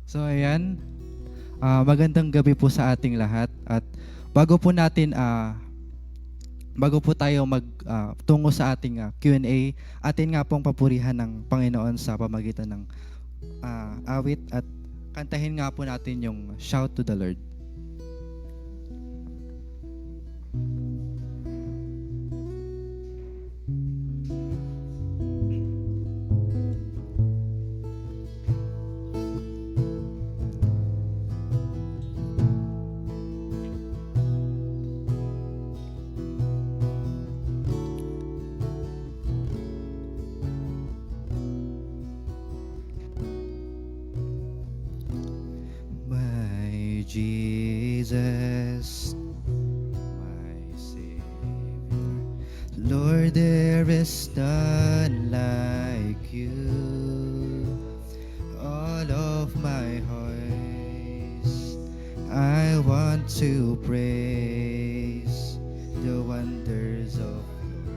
So ayan, magandang gabi po sa ating lahat at bago po natin bago po tayo tungo sa ating Q&A, atin nga pong papurihan ng Panginoon sa pamagitan ng awit at kantahin nga po natin yung Shout to the Lord. Jesus, my Savior, Lord, there is none like you. All of my heart, I want to praise the wonders of your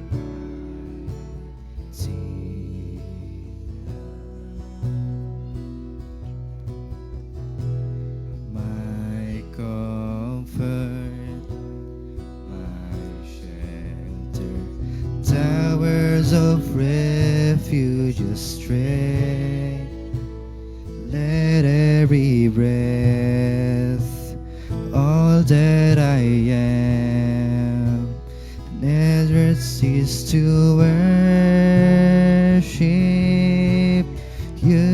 mighty comfort, my shelter, towers of refuge, strength. Let every breath, all that I am, never cease to worship you.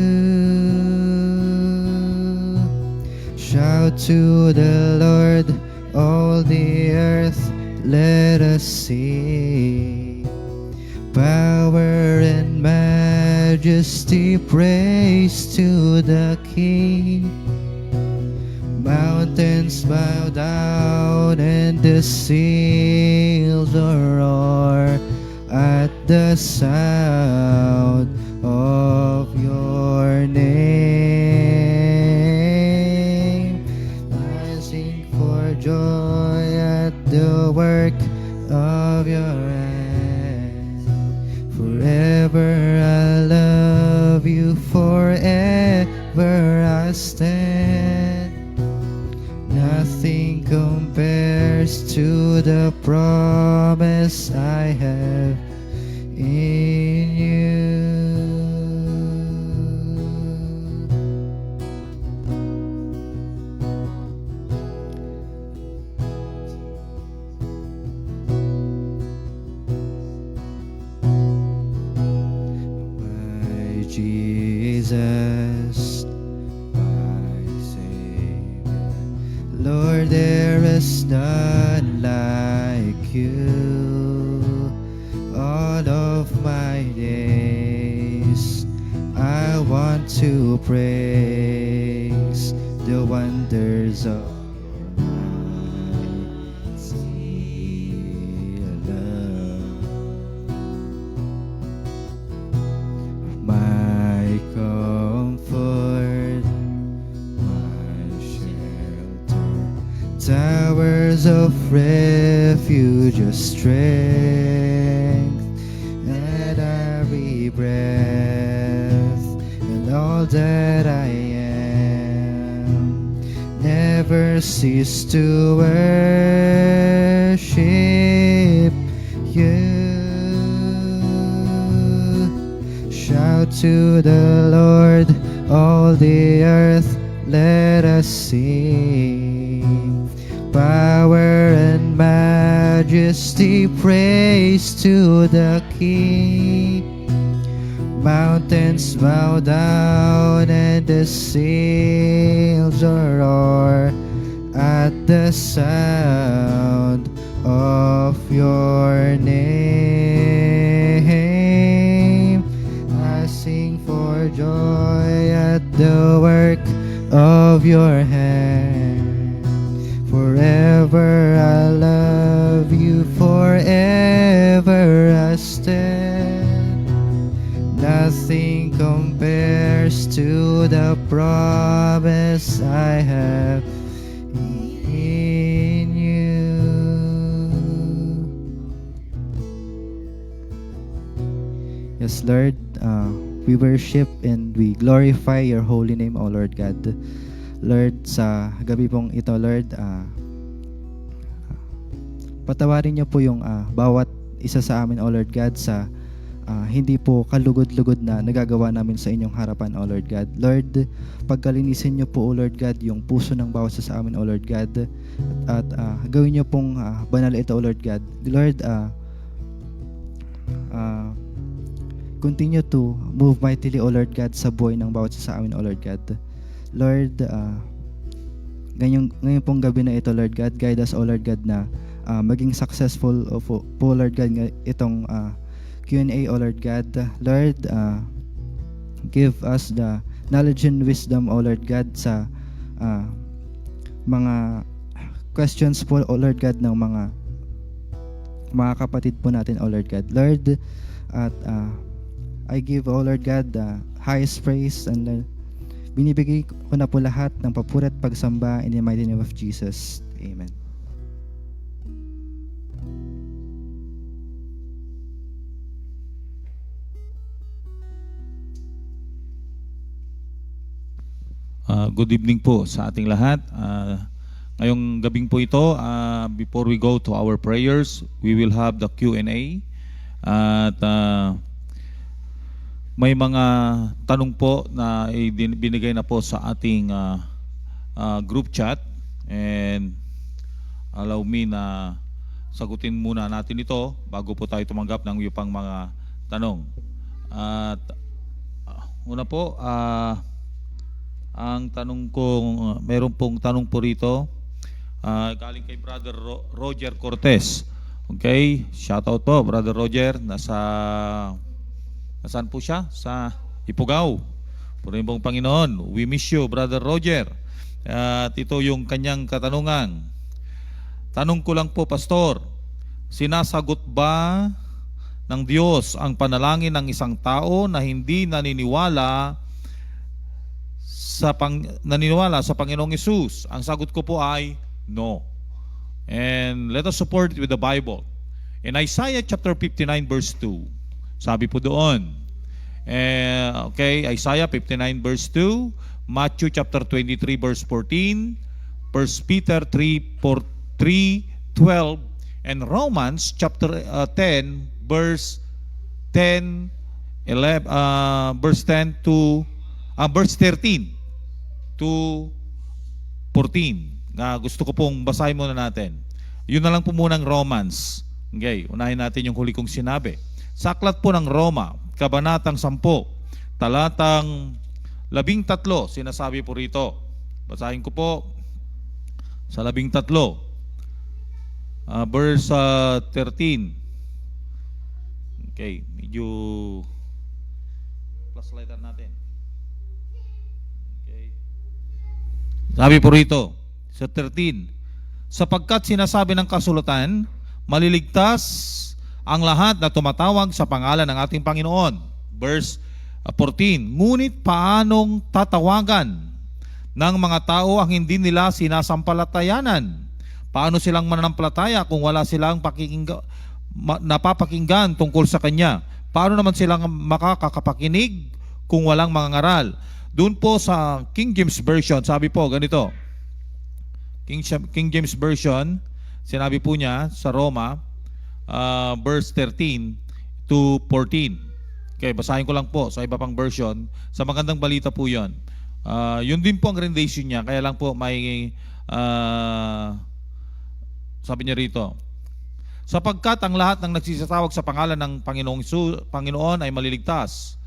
Shout to the Lord, all the earth, let us sing. Power and majesty, praise to the King. Mountains bow down and the seas roar at the sound of your name. I sing for joy at the work of your hands. Forever I love you, forever I stand. Nothing compares to the promise I have in you. My Jesus, my Savior, Lord, there is none like you. All of my days, I want to praise the wonders of your love. My comfort, my shelter, towers of refuge of strength, and every breath and all that I am, never cease to worship you. Shout to the Lord, all the earth, let us sing. Power and majesty, praise to the King. Mountains bow down and the sails roar at the sound of your name. I sing for joy at the work of your hand. Forever I love you, forever I stand. Nothing compares to the promise I have in you. Yes, Lord, we worship and we glorify your holy name, O Lord God. Lord, sa gabi pong ito, Lord, patawarin niyo po yung bawat isa sa amin, O Lord God, sa hindi po kalugod-lugod na nagagawa namin sa inyong harapan, O Lord God. Lord, pagkalinisin niyo po, O Lord God, yung puso ng bawat isa sa amin, O Lord God. At gawin niyo pong banal ito, O Lord God. Lord, continue to move mightily, O Lord God, sa buhay ng bawat isa sa amin, O Lord God. Lord, ngayon pong gabi na ito, Lord God, guide us, O Lord God, na maging successful po, Lord God, itong Q&A, O Lord God. Lord, give us the knowledge and wisdom, O Lord God, sa mga questions po, O Lord God, ng mga kapatid po natin, O Lord God. Lord, at I give, O Lord God, the highest praise, and binibigay ko na po lahat ng papuri at pagsamba in the mighty name of Jesus. Amen. Good evening po sa ating lahat. Ngayong gabing po ito, before we go to our prayers, we will have the Q&A. At may mga tanong po na binigay na po sa ating group chat, and allow me na sagutin muna natin ito bago po tayo tumanggap ng iyo pang mga tanong. At una po, ang tanong ko, meron pong tanong po rito galing kay Brother Roger Cortez. Okay, shout out po Brother Roger. Nasaan po siya? Sa Ifugao. Purihin pong Panginoon. We miss you, Brother Roger. At ito yung kanyang katanungan. Tanong ko lang po, Pastor, sinasagot ba ng Diyos ang panalangin ng isang tao na hindi naniniwala sa Panginoong Hesus? Ang sagot ko po ay no. And let us support it with the Bible. In Isaiah chapter 59 verse 2, sabi po doon, okay, Isaiah 59 verse 2, Matthew chapter 23 verse 14, 1 Peter 3:12, and Romans chapter 10 verse 10, 11, verse 10 to verse 13 to 14. Gusto ko pong basahin muna natin. Yun na lang po munang Romans. Okay, unahin natin yung huli kong sinabi. Sa aklat po ng Roma, kabanatang 10, talatang 13, sinasabi po rito. Basahin ko po sa 13, verse 13. Okay, medyo plus lighter natin. Okay. Sabi po rito, sa 13, sapagkat sinasabi ng kasulatan, maliligtas ang lahat na tumatawag sa pangalan ng ating Panginoon. Verse 14, ngunit paanong tatawagan ng mga tao ang hindi nila sinasampalatayanan? Paano silang mananampalataya kung wala silang napapakinggan tungkol sa Kanya? Paano naman silang makakakapakinig kung walang mga ngaral? Doon po sa King James Version, sabi po ganito. King James Version, sinabi po niya sa Roma, verse 13 to 14. Okay, basahin ko lang po sa iba pang version. Sa magandang balita po yun. Yun din po ang rendition niya. Kaya lang po may, sabi niya rito, sapagkat ang lahat ng nagsisatawag sa pangalan ng Panginoon ay maliligtas.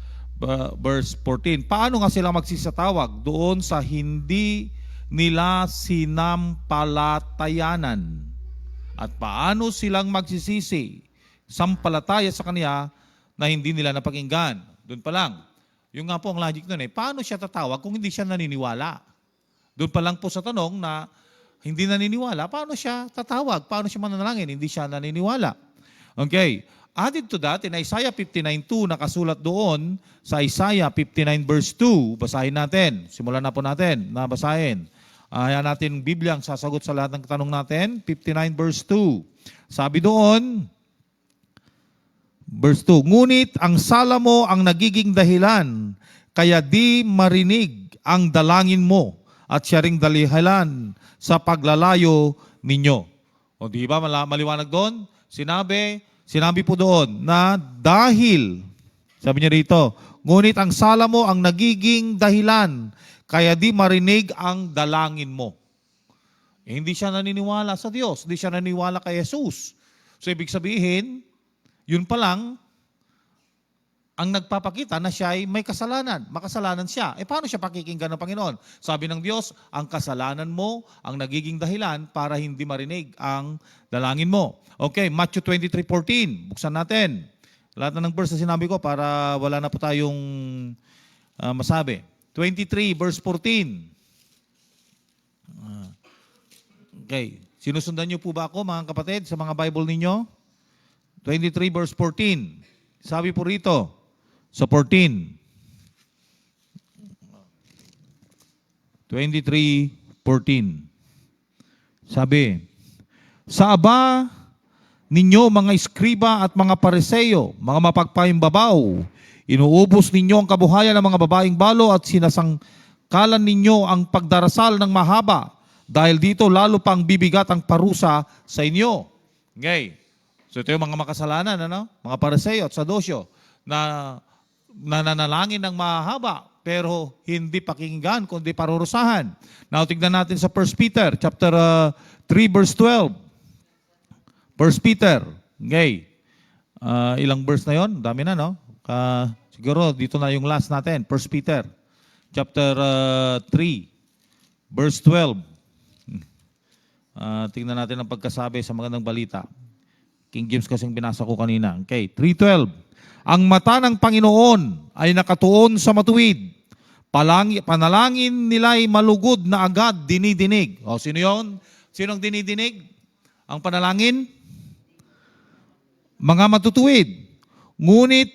Verse 14, paano nga sila magsisatawag doon sa hindi nila sinampalatayanan? At paano silang magsisisi, sampalataya sa Kanya na hindi nila napakinggan? Doon pa lang. Yung nga po ang logic nun paano siya tatawag kung hindi siya naniniwala? Doon pa lang po sa tanong na hindi naniniwala, paano siya tatawag? Paano siya mananalangin? Hindi siya naniniwala. Okay. Added to that, in Isaiah 59:2, nakasulat doon sa Isaiah 59 verse 2. Basahin natin. Simulan na po natin na basahin. Ayan natin Biblia ang sasagot sa lahat ng tanong natin. 59 verse 2. Sabi doon, verse 2, ngunit ang sala mo ang nagiging dahilan, kaya di marinig ang dalangin mo at siya ring dahilan sa paglalayo ninyo. O di ba maliwanag doon? Sinabi po doon na dahil, sabi niya rito, ngunit ang sala mo ang nagiging dahilan, kaya di marinig ang dalangin mo. Hindi siya naniniwala sa Diyos, hindi siya naniniwala kay Jesus. So ibig sabihin, yun pa lang, ang nagpapakita na siya ay may kasalanan. Makasalanan siya. Paano siya pakikinggan ng Panginoon? Sabi ng Diyos, ang kasalanan mo ang nagiging dahilan para hindi marinig ang dalangin mo. Okay, Matthew 23:14. Buksan natin. Lahat na ng verse na sinabi ko para wala na po tayong masabi. 23 verse 14. Okay. Sinusundan niyo po ba ako mga kapatid sa mga Bible ninyo? 23 verse 14. Sabi po rito, sa 14. 23:14. Sabi, sa aba ninyo mga iskriba at mga pariseyo, mga mapagpaimbabaw, inuubos ninyo ang kabuhayan ng mga babaeng balo at sinasangkalan ninyo ang pagdarasal ng mahaba. Dahil dito lalo pang bibigat ang parusa sa inyo. Okay. So ito yung mga makasalanan, mga pariseyo at sadosyo na nananalangin ng mahaba pero hindi pakinggan kundi parurusahan. Now tignan natin sa 1 Peter chapter 3 verse 12. 1 Peter. Okay. Ilang verse na yon? Dami na, no? Siguro dito na yung last natin. 1 Peter chapter 3 verse 12. Tingnan natin ang pagkasabi sa magandang balita. King James kasing binasa ko kanina. Okay, 3:12. Ang mata ng Panginoon ay nakatuon sa matuwid. Panalangin nila'y malugod na agad dinidinig. O, sino yon? Sinong dinidinig? Ang panalangin? Mga matutuwid. Ngunit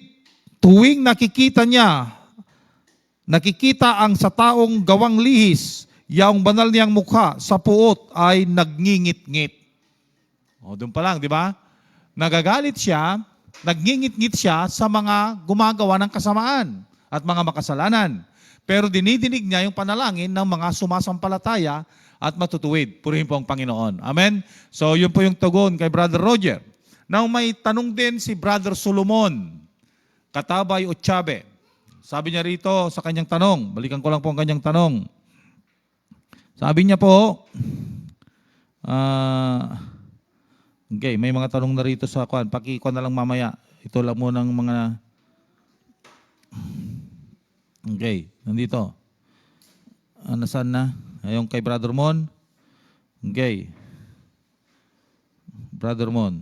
tuwing nakikita ang sa taong gawang lihis, yaong banal niyang mukha sa puot ay nagngingit-ngit. O, doon pa lang, di ba? Nagagalit siya, nagngingit-ngit siya sa mga gumagawa ng kasamaan at mga makasalanan. Pero dinidinig niya yung panalangin ng mga sumasampalataya at matutuwid. Purihin po ang Panginoon. Amen? So, yun po yung tugon kay Brother Roger. Now, may tanong din si Brother Solomon, Katabay Ochabe. Sabi niya rito sa kanyang tanong, balikan ko lang po ang kanyang tanong. Sabi niya po, okay, may mga tanong na rito sa kwan. Pakikuan na lang mamaya. Ito lang muna ng mga... Okay, nandito. Nasaan na? Ayong kay Brother Mon. Okay. Brother Mon.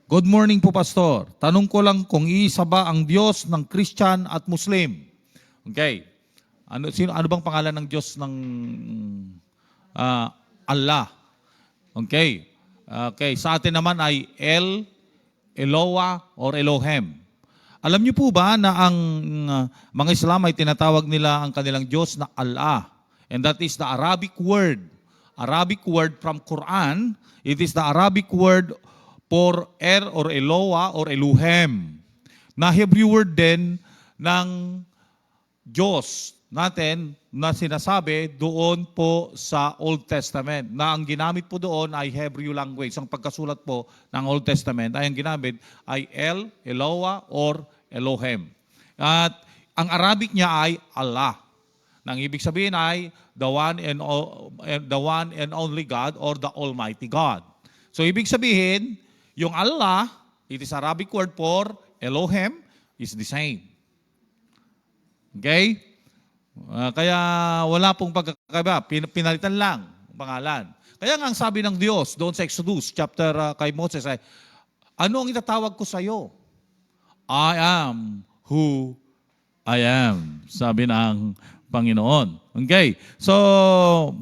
Good morning po, Pastor. Tanong ko lang kung iisa ba ang Diyos ng Christian at Muslim? Okay. Ano bang pangalan ng Diyos ng Allah? Okay. Okay, sa atin naman ay Eloah or Elohim. Alam niyo po ba na ang mga Islam ay tinatawag nila ang kanilang Diyos na Allah? And that is the Arabic word. Arabic word from Quran. It is the Arabic word for or Eloah or Eluhem. Na Hebrew word din ng Diyos natin na sinasabi doon po sa Old Testament. Na ang ginamit po doon ay Hebrew language. Ang pagkasulat po ng Old Testament ay ang ginamit ay Eloah or Elohem. At ang Arabic niya ay Allah. Nang ibig sabihin ay the one and only God or the Almighty God. So ibig sabihin, yung Allah, it is Arabic word for Elohem, is the same. Okay? Kaya wala pong pagkakaiba. Pinalitan lang ang pangalan. Kaya nga ang sabi ng Diyos doon sa Exodus chapter kay Moses ay, ano ang itatawag ko sa iyo? I am who I am. Sabi ng Panginoon. Okay. So,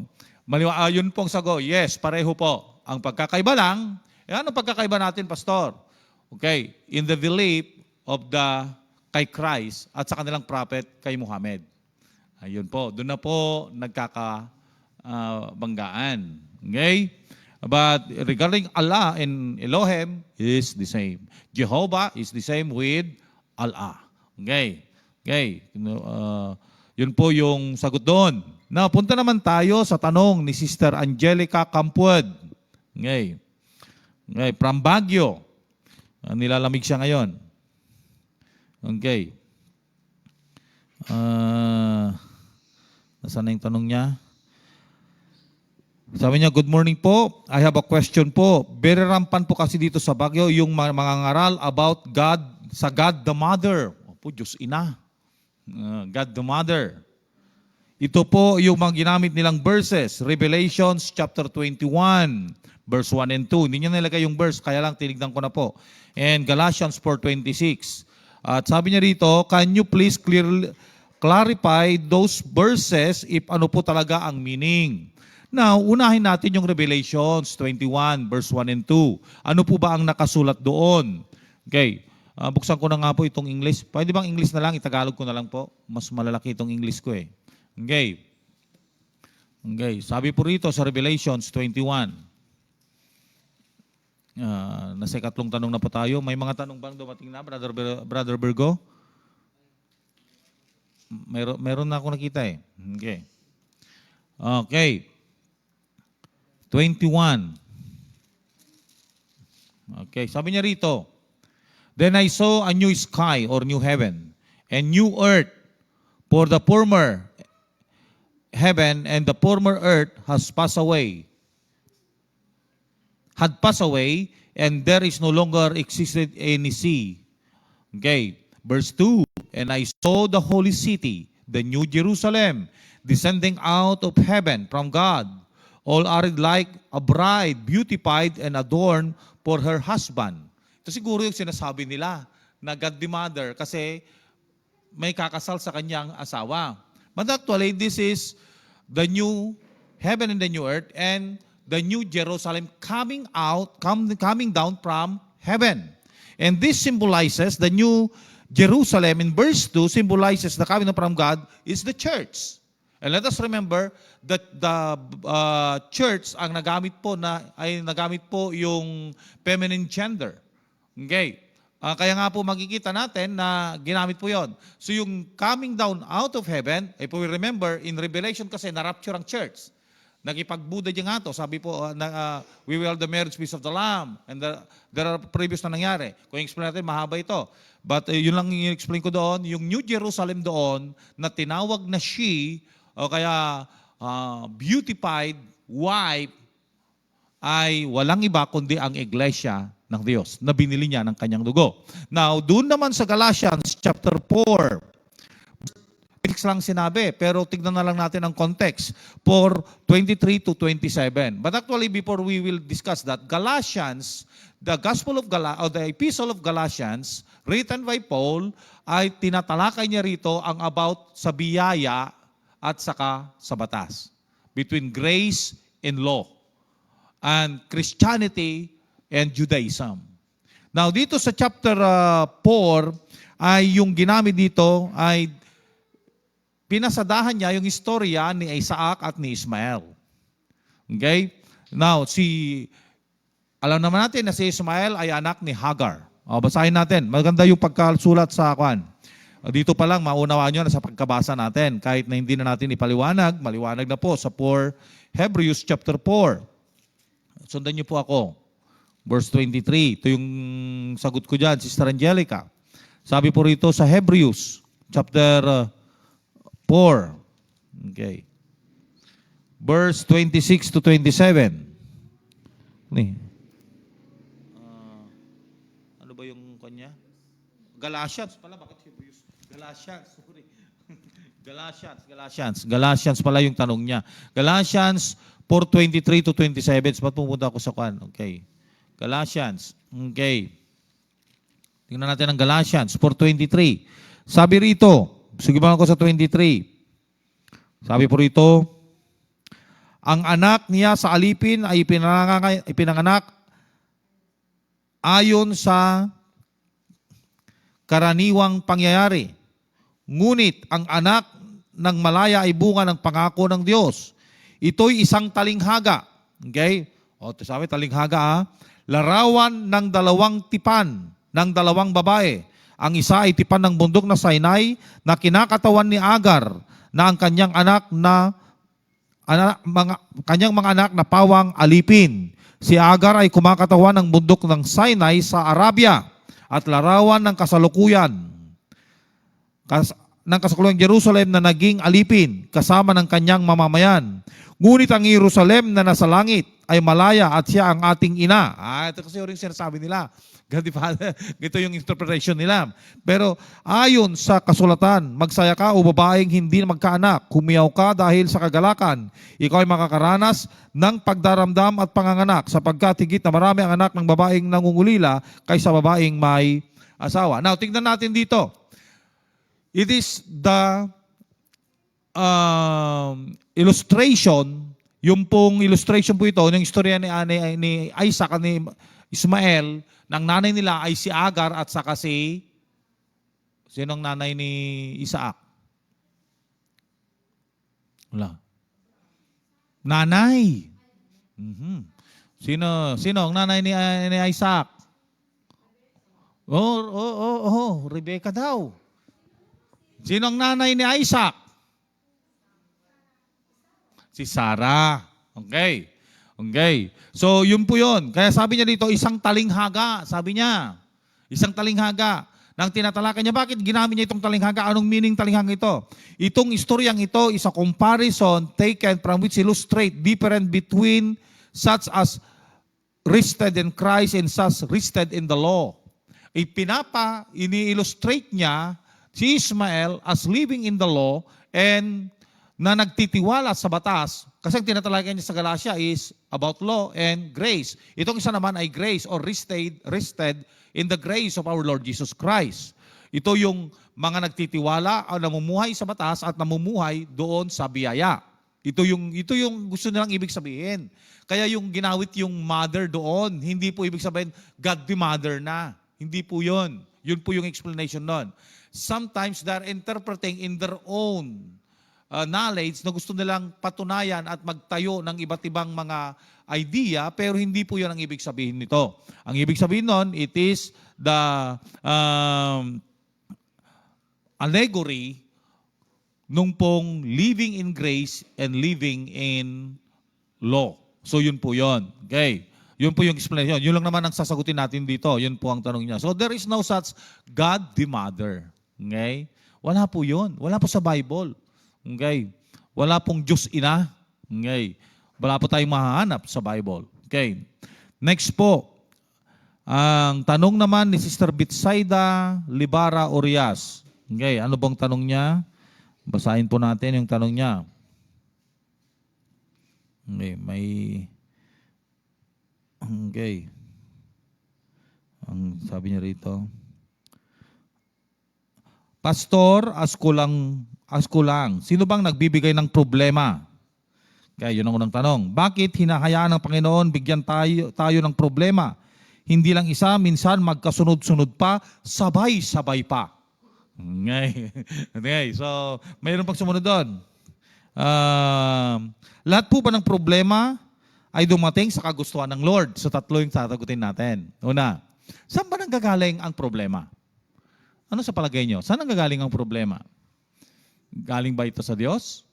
yun pong sagot. Yes, pareho po. Ang pagkakaiba lang, ano pagkakaiba natin, Pastor? Okay. In the belief of kay Christ at sa kanilang prophet kay Muhammad. Ayun po. Doon na po nagkakabanggaan. Okay? But regarding Allah and Elohim is the same. Jehovah is the same with Allah. Okay? Okay. Yun po yung sagot doon. Now, punta naman tayo sa tanong ni Sister Angelica Campuad. Okay. Okay. From Baguio. Nilalamig siya ngayon. Okay. Nasaan na yung tanong niya? Sabi niya, good morning po. I have a question po. Very rampant po kasi dito sa Baguio yung mga ngaral about God, sa God the Mother. Opo, Diyos Ina. God the Mother. Ito po yung mga ginamit nilang verses. Revelations chapter 21, verse 1 and 2. Hindi niya nilagay yung verse, kaya lang tinignan ko na po. And Galatians 4:26. At sabi niya rito, can you please clarify those verses if ano po talaga ang meaning? Now, unahin natin yung Revelations 21, verse 1 and 2. Ano po ba ang nakasulat doon? Okay. Buksan ko na nga po itong English. Pwede bang English na lang? Itagalog ko na lang po. Mas malalaki itong English ko eh. Okay. Okay. Sabi po rito sa Revelations 21. Nasa ikatlong tanong na po tayo. May mga tanong bang dumating na, Brother Virgo? Meron na ako nakita eh. Okay. Okay. 21. Okay. Sabi niya rito, then I saw a new sky or new heaven and new earth, for the former heaven and the former earth had passed away, and there is no longer existed any sea. Okay. Verse 2, and I saw the holy city, the new Jerusalem, descending out of heaven from God, all arid like a bride, beautified and adorned for her husband. Ito siguro yung sinasabi nila na God the Mother kasi may kakasal sa kanyang asawa. But actually, this is the new heaven and the new earth and the new Jerusalem coming down from heaven. And this symbolizes the new Jerusalem in verse 2 symbolizes the coming from God is the church. And let us remember that the church ang nagamit po yung feminine gender. Okay. Kaya nga po makikita natin na ginamit po yon. So yung coming down out of heaven, if we remember in Revelation kasi na-rapture ang church. Nagipagbuda diyan nga to. Sabi po, we will the marriage feast of the Lamb. And there are previous na nangyari. Kung i-explain natin, mahaba ito. But yun lang yung explain ko doon. Yung New Jerusalem doon na tinawag na she, o kaya beautified wife, ay walang iba kundi ang iglesia ng Diyos na binili niya ng kanyang dugo. Now, doon naman sa Galatians chapter 4, 6 lang sinabi, pero tignan na lang natin ang context for 23 to 27. But actually, before we will discuss that, Galatians, the Epistle of Galatians, written by Paul, ay tinatalakay niya rito ang about sa biyaya at saka sa batas. Between grace and law. And Christianity and Judaism. Now, dito sa chapter 4, ay yung ginamit dito ay pinasadahan niya yung istorya ni Isaac at ni Ismael. Okay? Now, alam naman natin na si Ismael ay anak ni Hagar. O, basahin natin. Maganda yung pagkasulat sa kwan. Dito pa lang, maunawaan nyo na sa pagkabasa natin. Kahit na hindi na natin ipaliwanag, maliwanag na po sa Hebrews chapter 4. Sundan nyo po ako. Verse 23. Ito yung sagot ko dyan, Sister Angelica. Sabi po rito sa Hebrews chapter 4. Okay. Verse 26 to 27. Ano ba yung kanya? Galatians pala. Bakit Hebrews? Galatians. Sorry. Galatians pala yung tanong niya. Galatians 4:23 to 27. Ba't pumunta ako sa kwan? Okay. Galatians. Okay. Tingnan natin ang Galatians 4:23. Sabi rito, sige ba ako sa 23. Sabi po rito, ang anak niya sa alipin ay ipinanganak ayon sa karaniwang pangyayari. Ngunit ang anak ng malaya ay bunga ng pangako ng Diyos. Ito'y isang talinghaga. Okay? O, sabi talinghaga ha. Larawan ng dalawang tipan ng dalawang babae. Ang isa ay tipan ng bundok na Sinai na kinakatawan ni Agar na ang kanyang kanyang mga anak na pawang alipin. Si Agar ay kumakatawan ng bundok ng Sinai sa Arabia at larawan ng kasalukuyan Jerusalem na naging alipin kasama ng kanyang mamamayan. Ngunit ang Jerusalem na nasa langit ay malaya at siya ang ating ina. Ito kasi yung sinasabi nila. Ito yung interpretation nila. Pero ayon sa kasulatan, magsaya ka o babaeng hindi magkaanak, humiyaw ka dahil sa kagalakan. Ikaw ay makakaranas ng pagdaramdam at panganganak sapagkat higit na marami ang anak ng babaeng nangungulila kaysa babaeng may asawa. Now, tingnan natin dito. It is the illustration, yung pong illustration po ito, yung istorya ni Isaac at ni Ismael, ng nanay nila ay si Agar at saka sinong nanay ni Isaac? Wala. Nanay. Sino ang nanay ni Isaac? Rebecca daw. Sino ang nanay ni Isaac? Si Sarah. Okay. So, yun po yun. Kaya sabi niya dito, isang talinghaga. Sabi niya, isang talinghaga. Nang tinatalakay niya, bakit ginamit niya itong talinghaga? Anong meaning talinghaga ito? Itong istoryang ito is a comparison taken from which illustrate difference between such as rested in Christ and such rested in the law. Ini-illustrate niya si Ismael as living in the law and na nagtitiwala sa batas, kasi ang tinatalakay niya sa Galatia is about law and grace. Itong isa naman ay grace or rested in the grace of our Lord Jesus Christ. Ito yung mga nagtitiwala o namumuhay sa batas at namumuhay doon sa biyaya. Ito yung gusto nilang ibig sabihin. Kaya yung ginawit yung mother doon, hindi po ibig sabihin God the mother na. Hindi po yun. Yun po yung explanation nun. Sometimes they're interpreting in their own knowledge na gusto nilang patunayan at magtayo ng iba't ibang mga idea, pero hindi po yun ang ibig sabihin nito. Ang ibig sabihin nun, it is the allegory nung pong living in grace and living in law. So yun po yun. Okay. Yun po yung explanation. Yun lang naman ang sasagutin natin dito. Yun po ang tanong niya. So there is no such God the Mother. Okay? Wala po yun. Wala po sa Bible. Okay. Wala pong Diyos ina. Okay. Wala po tayong mahahanap sa Bible. Okay. Next po. Ang tanong naman ni Sister Bitsaida Libara Orias. Okay. Ano bang tanong niya? Basahin po natin yung tanong niya. Okay. Ang sabi niya rito. Pastor, asko lang. Sino bang nagbibigay ng problema? Kaya yun ang unang tanong. Bakit hinahayaan ng Panginoon bigyan tayo ng problema? Hindi lang isa, minsan magkasunod-sunod pa, sabay-sabay pa. Okay. So, mayroon pang sumunod doon. Lahat po ba ng problema ay dumating sa kagustuhan ng Lord. So tatlo yung tatagutin natin. Una, saan ba nanggagaling ang problema? Ano sa palagay nyo? Saan nanggagaling ang problema? Galing ba ito sa Diyos?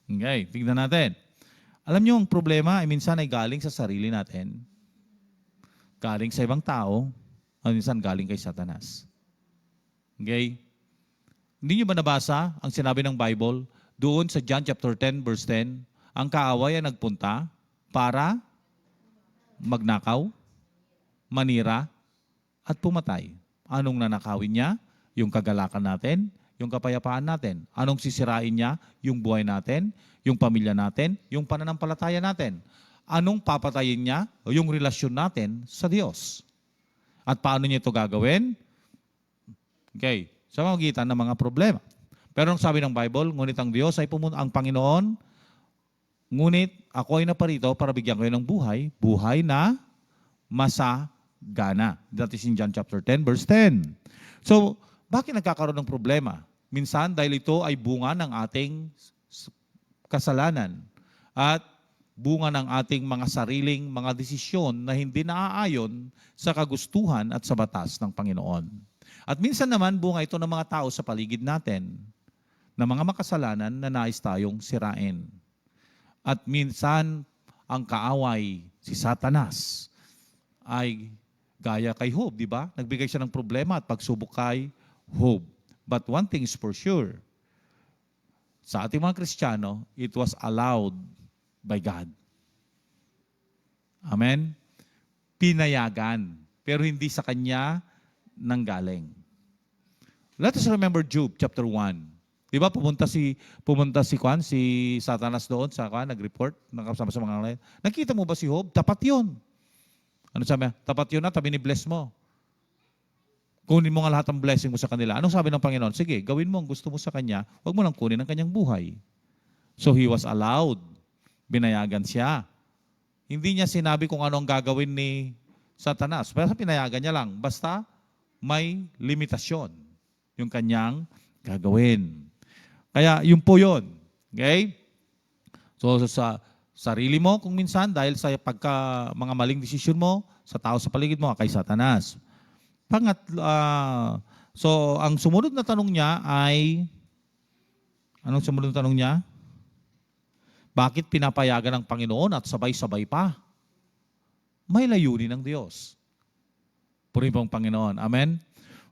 Okay, tingnan natin. Alam nyo, ang problema ay minsan ay galing sa sarili natin, galing sa ibang tao, at minsan galing kay Satanas. Okay? Hindi nyo ba nabasa ang sinabi ng Bible doon sa John chapter 10 verse 10, ang kaaway ay nagpunta para magnakaw, manira, at pumatay. Anong nanakawin niya? Yung kagalakan natin, yung kapayapaan natin. Anong sisirain niya? Yung buhay natin, yung pamilya natin, yung pananampalataya natin. Anong papatayin niya? Yung relasyon natin sa Diyos. At paano niya ito gagawin? Okay, sa magitan ng mga problema. Pero ang sabi ng Bible, ngunit ang Diyos ay ang Panginoon, ngunit ako ay naparito para bigyan kayo ng buhay, buhay na masagana. That is in John chapter 10, verse 10. So, bakit nagkakaroon ng problema? Minsan, dahil ito ay bunga ng ating kasalanan at bunga ng ating mga sariling mga desisyon na hindi naaayon sa kagustuhan at sa batas ng Panginoon. At minsan naman, bunga ito ng mga tao sa paligid natin na mga makasalanan na nais tayong sirain. At minsan, ang kaaway, si Satanas, ay gaya kay Job, di ba? Nagbigay siya ng problema at pagsubok kay Job. But one thing is for sure, sa ating mga Kristiyano, it was allowed by God. Amen? Pinayagan, pero hindi sa Kanya nanggaling. Let us remember Job chapter 1. Di ba pumunta si Satanas doon sa nag-report, nakasama sa mga ngayon. Nakita mo ba si Job? Tapat yun. Ano sabi? Tapat yun na, tabi ni bless mo. Kunin mo nga lahat ng blessing mo sa kanila. Anong sabi ng Panginoon? Sige, gawin mo ang gusto mo sa Kanya, huwag mo lang kunin ang Kanyang buhay. So he was allowed. Binayagan siya. Hindi niya sinabi kung ano ang gagawin ni Satanas. Pero pinayagan niya lang. Basta may limitasyon yung Kanyang gagawin. Kaya yun po yun. Okay? So sa sarili mo kung minsan, dahil sa mga maling desisyon mo, sa tao sa paligid mo, kay Satanas. So ang sumunod na tanong niya ay, anong sumunod na tanong niya? Bakit pinapayagan ng Panginoon at sabay-sabay pa? May layunin ng Diyos. Purihin po ang Panginoon. Amen?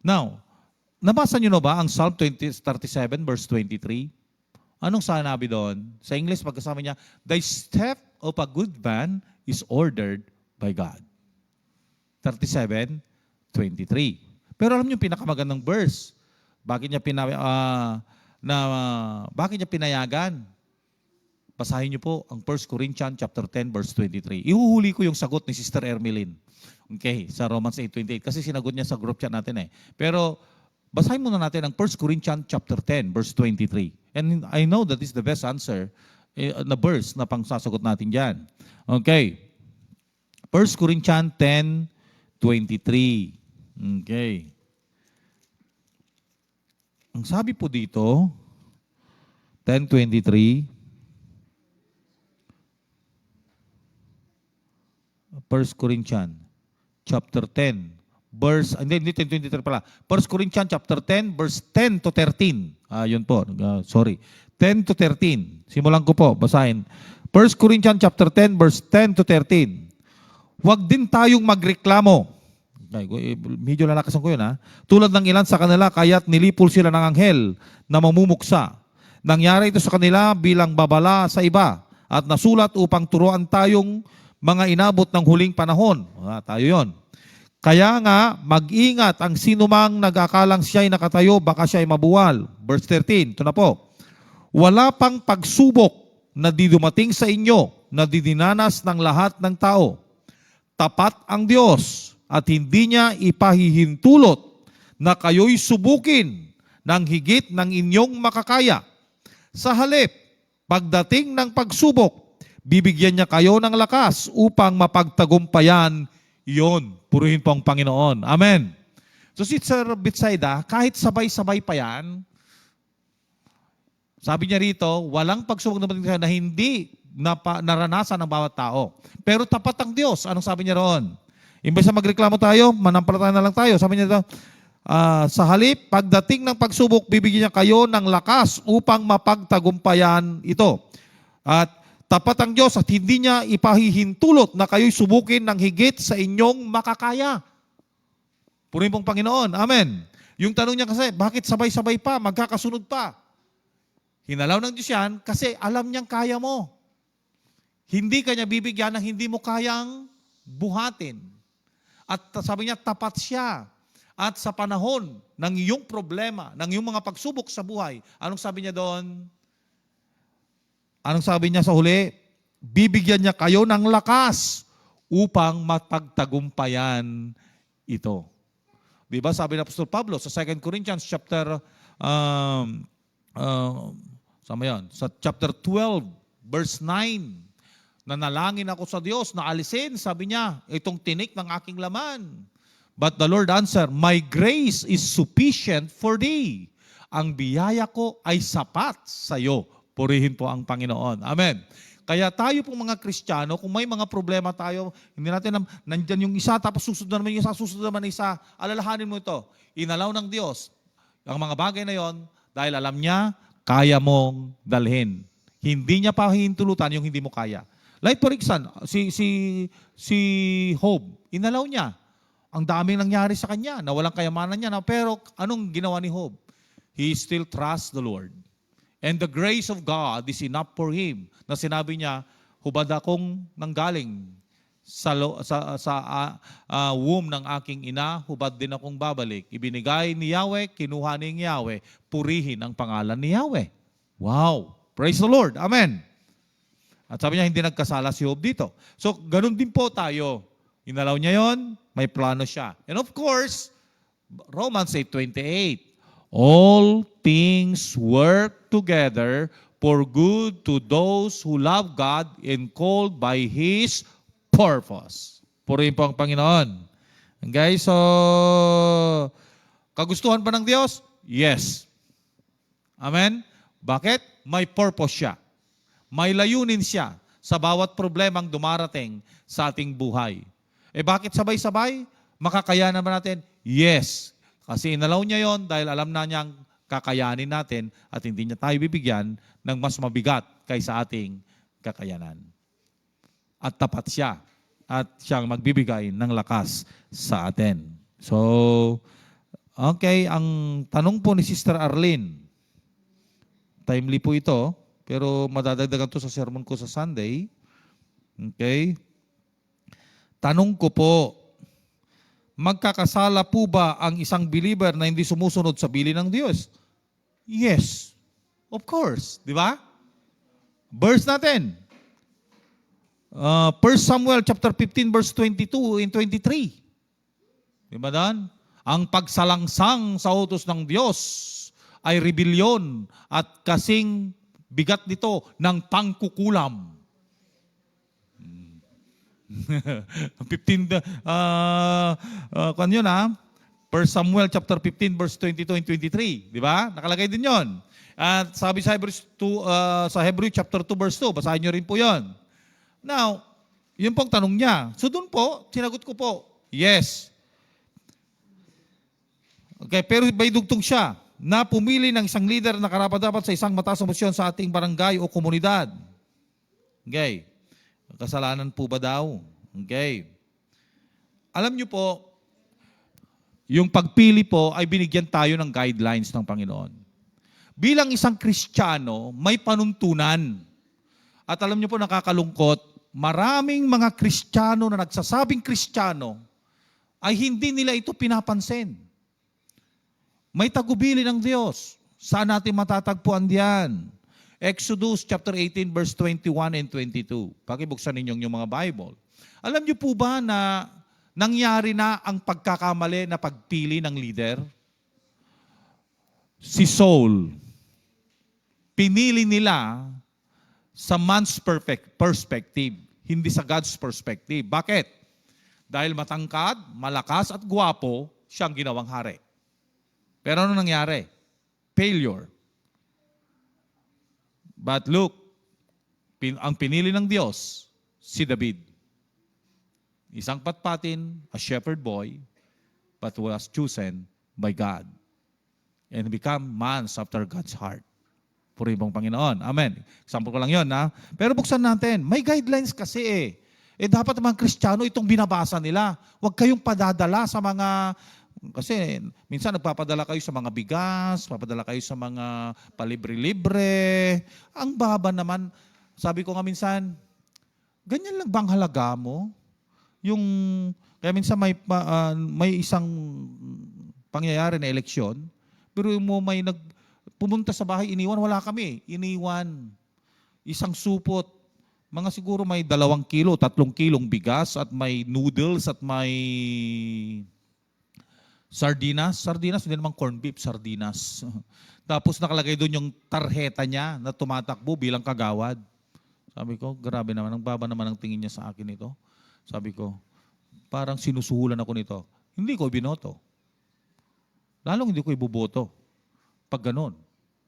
Now, nabasa niyo na ba ang Psalm 37 verse 23? Anong sanabi doon? Sa English, pagkasama niya, the step of a good man is ordered by God. 37:23. Pero alam niyo pinakamagandang verse. Bakit niya pinayagan? Basahin niyo po ang 1 Corinthians chapter 10 verse 23. Ihuhuli ko yung sagot ni Sister Ermeline. Okay, sa Romans 8:28 kasi sinagot niya sa group chat natin eh. Pero basahin muna natin ang 1 Corinthians chapter 10 verse 23. And I know that is the best answer na verse na pangsasagot natin diyan. Okay. 1 Corinthians 10:23. Okay. Ang sabi po dito, 10:23, 1 Corinthians chapter 10 verse, hindi 10:23 pala. 1 Corinthians chapter 10 verse 10 to 13. Yun po. Sorry. 10 to 13. Simulan ko po, basahin. 1 Corinthians chapter 10 verse 10 to 13. Huwag din tayong magreklamo. Ay, medyo lalakasan ko yun ha. Tulad ng ilan sa kanila, kaya't nilipol sila ng anghel na mamumuksa. Nangyari ito sa kanila bilang babala sa iba at nasulat upang turuan tayong mga inabot ng huling panahon. Tayo yon. Kaya nga, mag-ingat ang sinumang nag-akalang siya'y nakatayo, baka siya'y mabuwal. Verse 13, ito na po. Wala pang pagsubok na didumating sa inyo na didinanas ng lahat ng tao. Tapat ang Diyos at hindi niya ipahihintulot na kayo'y subukin ng higit ng inyong makakaya. Sa halip, pagdating ng pagsubok, bibigyan niya kayo ng lakas upang mapagtagumpayan yon. Purihin po ang Panginoon. Amen. So, Sister Betsaida, kahit sabay-sabay pa yan, sabi niya rito, walang pagsubok na hindi naranasan ng bawat tao. Pero tapat ang Diyos. Anong sabi niya roon? Imbes na magreklamo tayo, manampalataya na lang tayo. Sabi niya ito, sa halip, pagdating ng pagsubok, bibigyan niya kayo ng lakas upang mapagtagumpayan ito. At tapat ang Diyos at hindi niya ipahihintulot na kayo'y subukin ng higit sa inyong makakaya. Purihin pong Panginoon. Amen. Yung tanong niya kasi, bakit sabay-sabay pa, magkakasunod pa? Hinalaw ng Diyos yan kasi alam niyang kaya mo. Hindi kanya bibigyan ng hindi mo kayang buhatin. At sabi niya, tapat siya. At sa panahon ng iyong problema, ng iyong mga pagsubok sa buhay, anong sabi niya doon? Anong sabi niya sa huli? Bibigyan niya kayo ng lakas upang mapagtagumpayan ito. Diba sabi ng Apostol Pablo sa 2 Corinthians chapter sa chapter 12 verse 9, nanalangin ako sa Diyos na alisin, sabi niya, itong tinik ng aking laman. But the Lord answered, my grace is sufficient for thee. Ang biyaya ko ay sapat sa iyo. Purihin po ang Panginoon. Amen. Kaya tayo pong mga Kristiyano, kung may mga problema tayo, hindi natin nandyan yung isa, tapos susunod naman yung isa, susunod naman isa, alalahanin mo ito. Inalaw ng Diyos ang mga bagay na yon dahil alam niya, kaya mong dalhin. Hindi niya pa hihintulutan yung hindi mo kaya. Like for example, si Job, inalaw niya. Ang daming nangyari sa kanya, na walang kayamanan niya. Pero anong ginawa ni Job? He still trusts the Lord. And the grace of God is enough for him. Na sinabi niya, hubad akong nanggaling sa womb ng aking ina, hubad din akong babalik. Ibinigay ni Yahweh, kinuha ni Yahweh, purihin ang pangalan ni Yahweh. Wow! Praise the Lord. Amen. At sabi niya, hindi nagkasala si Job dito. So, ganun din po tayo. Inalaw niya yon, may plano siya. And of course, Romans 8:28, all things work together for good to those who love God and called by His purpose. Purihin po ang Panginoon. Okay, so, kagustuhan ba ng Diyos? Yes. Amen? Bakit? May purpose siya. May layunin siya sa bawat problemang dumarating sa ating buhay. Bakit sabay-sabay? Makakayanan ba natin? Yes. Kasi inalaw niya yon dahil alam na niyang kakayanin natin at hindi niya tayo bibigyan ng mas mabigat kaysa ating kakayanan. At tapat siya at siyang magbibigay ng lakas sa atin. So, okay, ang tanong po ni Sister Arlene, timely po ito, pero madadagdagan to sa sermon ko sa Sunday. Okay? Tanong ko po, magkakasala po ba ang isang believer na hindi sumusunod sa bilin ng Diyos? Yes. Of course. Di ba? Verse natin. 1 Samuel chapter 15 verse 22 and 23. Di ba dan? Ang pagsalangsang sa utos ng Diyos ay rebellion at kasing bigat nito ng pangkukulam. 15 kan yun 1 Samuel chapter 15 verse 22 and 23, di ba? Nakalagay din 'yon. At sabi sa Hebrew chapter 2 verse 2, basahin niyo rin po 'yon. Now, yun pong tanong niya. So doon po, sinagot ko po, yes. Okay, pero may dugtong siya na pumili ng isang leader na karapat-dapat sa isang mataas na posisyon sa ating barangay o komunidad. Okay. Kasalanan po ba daw? Okay. Alam niyo po, yung pagpili po ay binigyan tayo ng guidelines ng Panginoon. Bilang isang Kristiyano, may panuntunan. At alam niyo po, nakakalungkot, maraming mga Kristiyano na nagsasabing Kristiyano ay hindi nila ito pinapansin. May tagubili ng Diyos. Saan natin matatagpuan diyan? Exodus chapter 18 verse 21 and 22. Pakibuksan ninyong yung mga Bible. Alam niyo po ba na nangyari na ang pagkakamali na pagpili ng leader? Si Saul, pinili nila sa man's perspective, hindi sa God's perspective. Bakit? Dahil matangkad, malakas at gwapo, siyang ginawang hari. Pero ano nangyari? Failure. But look, Ang pinili ng Diyos, si David. Isang patpatin, a shepherd boy, but was chosen by God and become man after God's heart. Purihin pong Panginoon. Amen. Example ko lang yon, ha? Pero buksan natin. May guidelines kasi eh. Dapat mga Kristiyano itong binabasa nila. Huwag kayong padadala sa mga... Kasi minsan nagpapadala kayo sa mga bigas, papadala kayo sa mga palibre-libre. Ang baba naman, sabi ko nga minsan, ganyan lang bang halaga mo? Kaya minsan may isang pangyayari na eleksyon, pero mo may pumunta sa bahay, iniwan, wala kami. Iniwan. Isang supot. Mga siguro may 2 kilo, 3 kilong bigas at may noodles at may sardinas. Sardinas, hindi naman corned beef, sardinas. Tapos nakalagay doon yung tarheta niya na tumatakbo bilang kagawad. Sabi ko, grabe naman, ang baba naman ang tingin niya sa akin ito. Sabi ko, parang sinusuhulan ako nito. Hindi ko ibinoto. Lalong hindi ko iboboto. Pag ganun.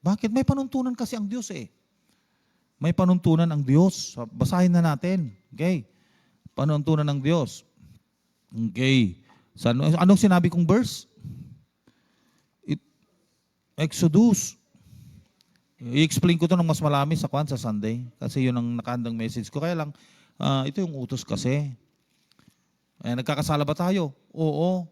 Bakit? May panuntunan kasi ang Diyos eh. May panuntunan ang Diyos. Basahin na natin. Okay? Panuntunan ng Diyos. Okay. Anong sinabi kong verse? Exodus. I-explain ko to ng mas malami sa Sunday. Kasi yun ang nakaandang message ko. Kaya lang, ito yung utos kasi. Nagkakasala ba tayo? Oo.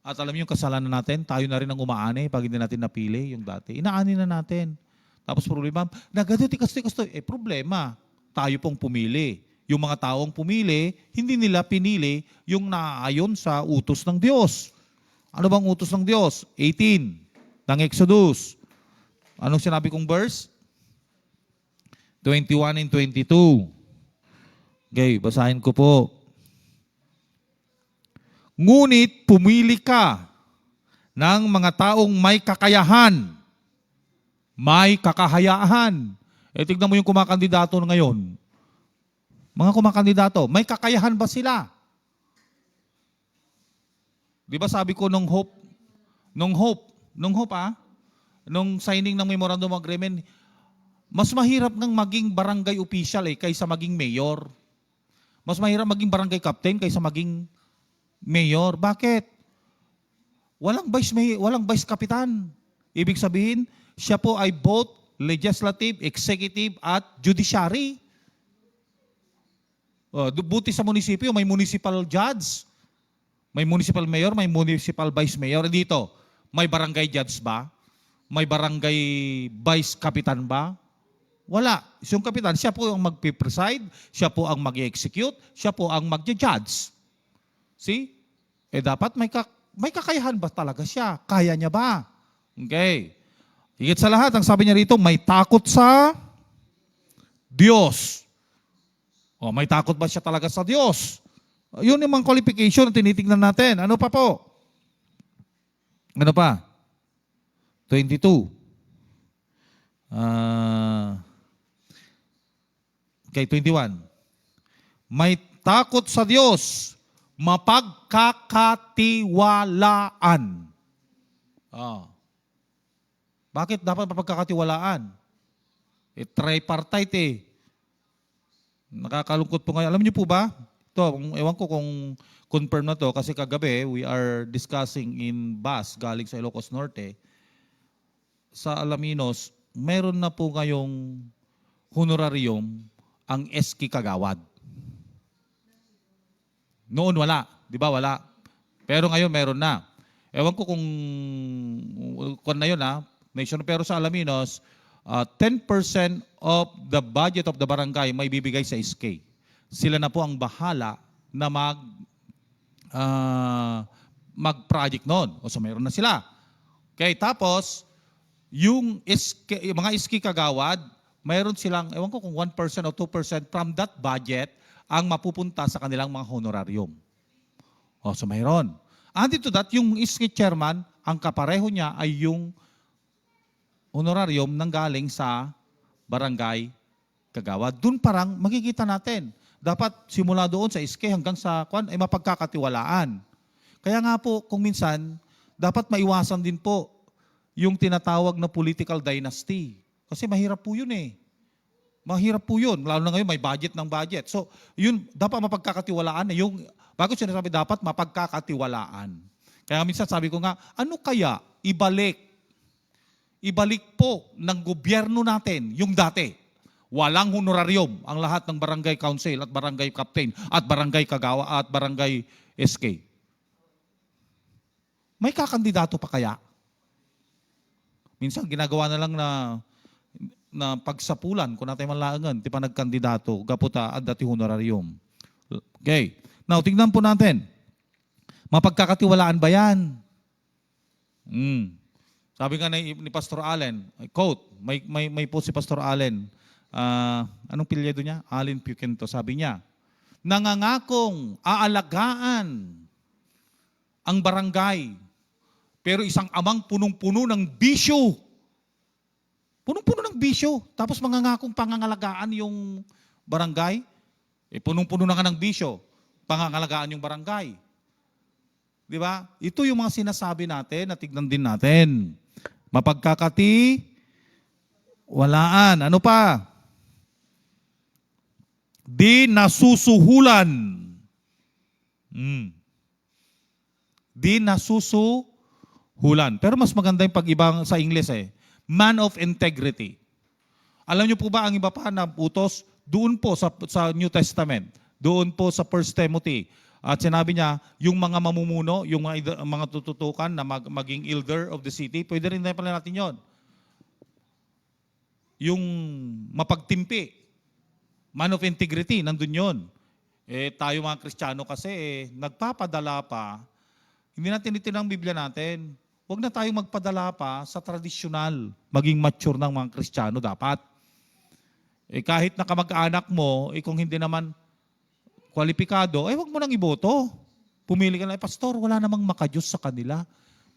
At alam niyo yung kasalanan natin, tayo na rin ang umaani pag hindi natin napili yung dati. Inaani na natin. Tapos problema, nagatikas-tikas to. Problema, tayo pong pumili. Yung mga taong pumili, hindi nila pinili yung naaayon sa utos ng Diyos. Ano bang utos ng Diyos? 18 ng Exodus. Anong sinabi kong verse? 21 and 22. Okay, basahin ko po. Ngunit pumili ka ng mga taong may kakayahan. May kakahayaan. Tignan mo yung kumakandidato ngayon. Mga kumakandidato, may kakayahan ba sila? Di ba sabi ko nung signing ng Memorandum of Agreement, mas mahirap ng maging barangay official kaysa maging mayor. Mas mahirap maging barangay captain kaysa maging mayor. Bakit? Walang vice kapitan. Ibig sabihin, siya po ay both legislative, executive, at judiciary. Buti sa munisipyo, may municipal judge, may municipal mayor, may municipal vice mayor. Dito, may barangay judge ba? May barangay vice kapitan ba? Wala. Yung kapitan, siya po ang mag-preside, siya po ang mag-execute, siya po ang mag-judge. See? Dapat may kakayahan ba talaga siya? Kaya niya ba? Okay. Higit sa lahat, ang sabi niya rito, may takot sa Diyos. May takot ba siya talaga sa Diyos? Yun yung mga qualification na tinitingnan natin. Ano pa po? Ano pa? 22. Okay, 21. May takot sa Diyos, mapagkakatiwalaan. Bakit dapat mapagkakatiwalaan? Tripartite Nakakalungkot po ngayon. Alam niyo po ba? Ito, ewan ko kung confirm na to kasi kagabi we are discussing in bus galing sa Ilocos Norte. Sa Alaminos, meron na po ngayong honorarium ang SK Kagawad. Noon wala. Di ba wala? Pero ngayon meron na. Ewan ko kung na yun pero sa Alaminos, 10% of the budget of the barangay may bibigay sa SK. Sila na po ang bahala na mag-project noon. O so mayroon na sila. Okay, tapos, yung mga SK Kagawad, mayroon silang, ewan ko kung 1% o 2% from that budget ang mapupunta sa kanilang mga honorarium. O so mayroon. Added to that, yung SK chairman, ang kapareho niya ay yung honorarium nang galing sa barangay Kagawad. Doon parang makikita natin. Dapat simula doon sa SK hanggang sa ay mapagkakatiwalaan. Kaya nga po, kung minsan, dapat maiwasan din po yung tinatawag na political dynasty. Kasi mahirap po yun . Mahirap po yun. Lalo na ngayon, may budget ng budget. So, yun, dapat mapagkakatiwalaan. Bago sinasabi, dapat mapagkakatiwalaan. Kaya minsan sabi ko nga, ano kaya ibalik po ng gobyerno natin yung dati. Walang honoraryum ang lahat ng barangay council at barangay captain at barangay kagawa at barangay SK. May kakandidato pa kaya? Minsan ginagawa na lang na pagsapulan kung natin manlaangan, di pa nagkandidato, gaputa at dati honorarium. Okay. Now, tignan po natin. Mapagkakatiwalaan ba yan? Sabi nga ni Pastor Allen, quote, may post si Pastor Allen, anong pilyedo niya? Allen Puquento, sabi niya, nangangakong aalagaan ang barangay, pero isang amang punong-puno ng bisyo. Punong-puno ng bisyo. Tapos mangangakong pangangalagaan yung barangay. Punong-puno na nga ng bisyo. Pangangalagaan yung barangay. Di ba? Ito yung mga sinasabi natin na tignan din natin. Mapagkakatiwalaan. Ano pa? Di nasusuhulan. Di nasusuhulan. Pero mas maganda yung pag-ibang sa Ingles Man of integrity. Alam niyo po ba ang iba pa na utos? Doon po sa New Testament. Doon po sa 1 Timothy. At sinabi niya, yung mga mamumuno, yung mga tututukan na maging elder of the city, pwede rin na pala natin yon. Yung mapagtimpi. Man of integrity, nandun yon. Tayo mga Kristiyano kasi, nagpapadala pa. Hindi natin itinang Biblia natin. Huwag na tayong magpadala pa sa tradisyonal. Maging mature ng mga Kristiyano dapat. Kahit na kamag-anak mo, kung hindi naman kwalipikado, huwag mo nang iboto. Pumili ka na, pastor, wala namang makadiyos sa kanila.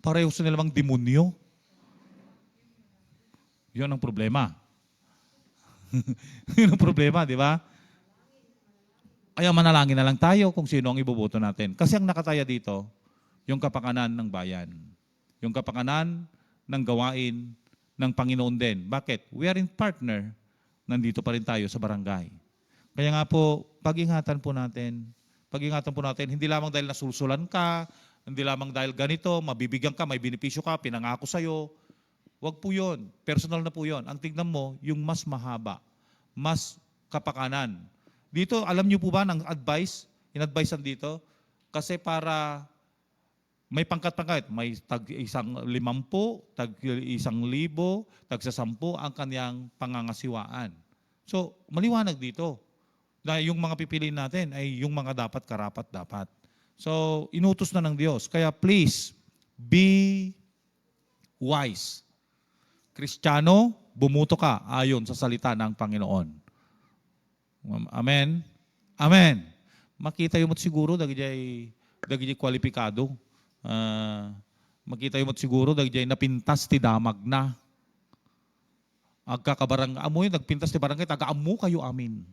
Pareho sa nilamang demonyo. Yun ang problema. Yun ang problema, di ba? Kaya manalangin na lang tayo kung sino ang iboboto natin. Kasi ang nakataya dito, yung kapakanan ng bayan. Yung kapakanan ng gawain ng Panginoon din. Bakit? We are in partner. Nandito pa rin tayo sa barangay. Kaya nga po, pag-ingatan po natin. Pag-ingatan po natin, hindi lamang dahil nasusulan ka, hindi lamang dahil ganito, mabibigyan ka, may benepisyo ka, pinangako sa'yo. Huwag po yun. Personal na po yun. Ang tignan mo, yung mas mahaba, mas kapakanan. Dito, alam niyo po ba ng advice? In-advisean dito? Kasi para may pangkat-pangkat, may tag 150, tag 1,000, tag 10 ang kanyang pangangasiwaan. So, maliwanag dito na yung mga pipiliin natin ay yung mga dapat karapat-dapat. So, inutos na ng Diyos. Kaya please, be wise. Kristiyano, bumuto ka ayon sa salita ng Panginoon. Amen? Amen. Makita yung siguro, dagijay kwalipikado. Makita yung siguro dahil napintas ti damag na. Agkakabarang amoy, nagpintas ti barangay, taga-amu kayo amin.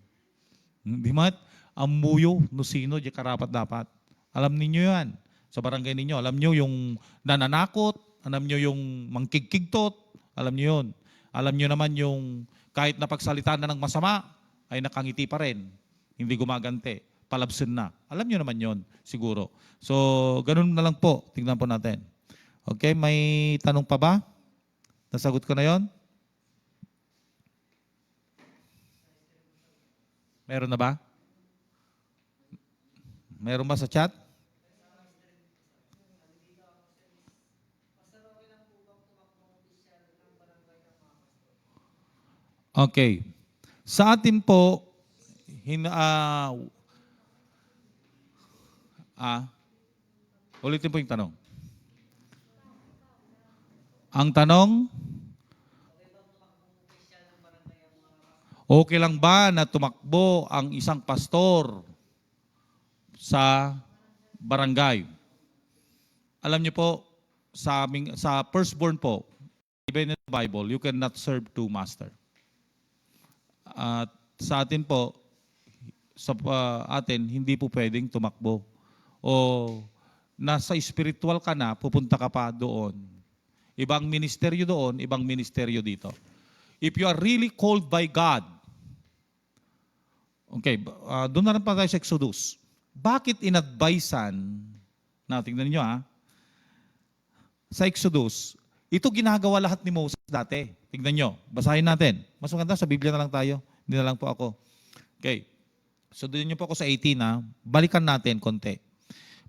Di mat? Amuyo, no sino, di karapat dapat. Alam ninyo yan. Sa barangay ninyo, alam nyo yung nananakot, alam nyo yung mangkigkigtot, alam nyo yun. Alam nyo naman yung kahit napagsalita na ng masama, ay nakangiti pa rin. Hindi gumagante. Palabsin na. Alam nyo naman yon siguro. So, ganun na lang po. Tingnan po natin. Okay, may tanong pa ba? Nasagot ko na yon? Meron na ba? Meron ba sa chat? Okay. Sa atin po, ulitin po yung tanong. Ang tanong, okay lang ba na tumakbo ang isang pastor sa barangay? Alam niyo po, sa firstborn po, even in the Bible, you cannot serve two masters. At sa atin po, sa atin, hindi po pwedeng tumakbo. O nasa spiritual ka na, pupunta ka pa doon. Ibang ministeryo doon, ibang ministeryo dito. If you are really called by God, Okay, doon na rin pa tayo sa Exodus. Bakit inadvisean, tingnan niyo sa Exodus, ito ginagawa lahat ni Moses dati. Tingnan nyo, basahin natin. Mas maganda, sa Biblia na lang tayo. Hindi na lang po ako. Okay. So, doon nyo po ako sa 18 Balikan natin konti.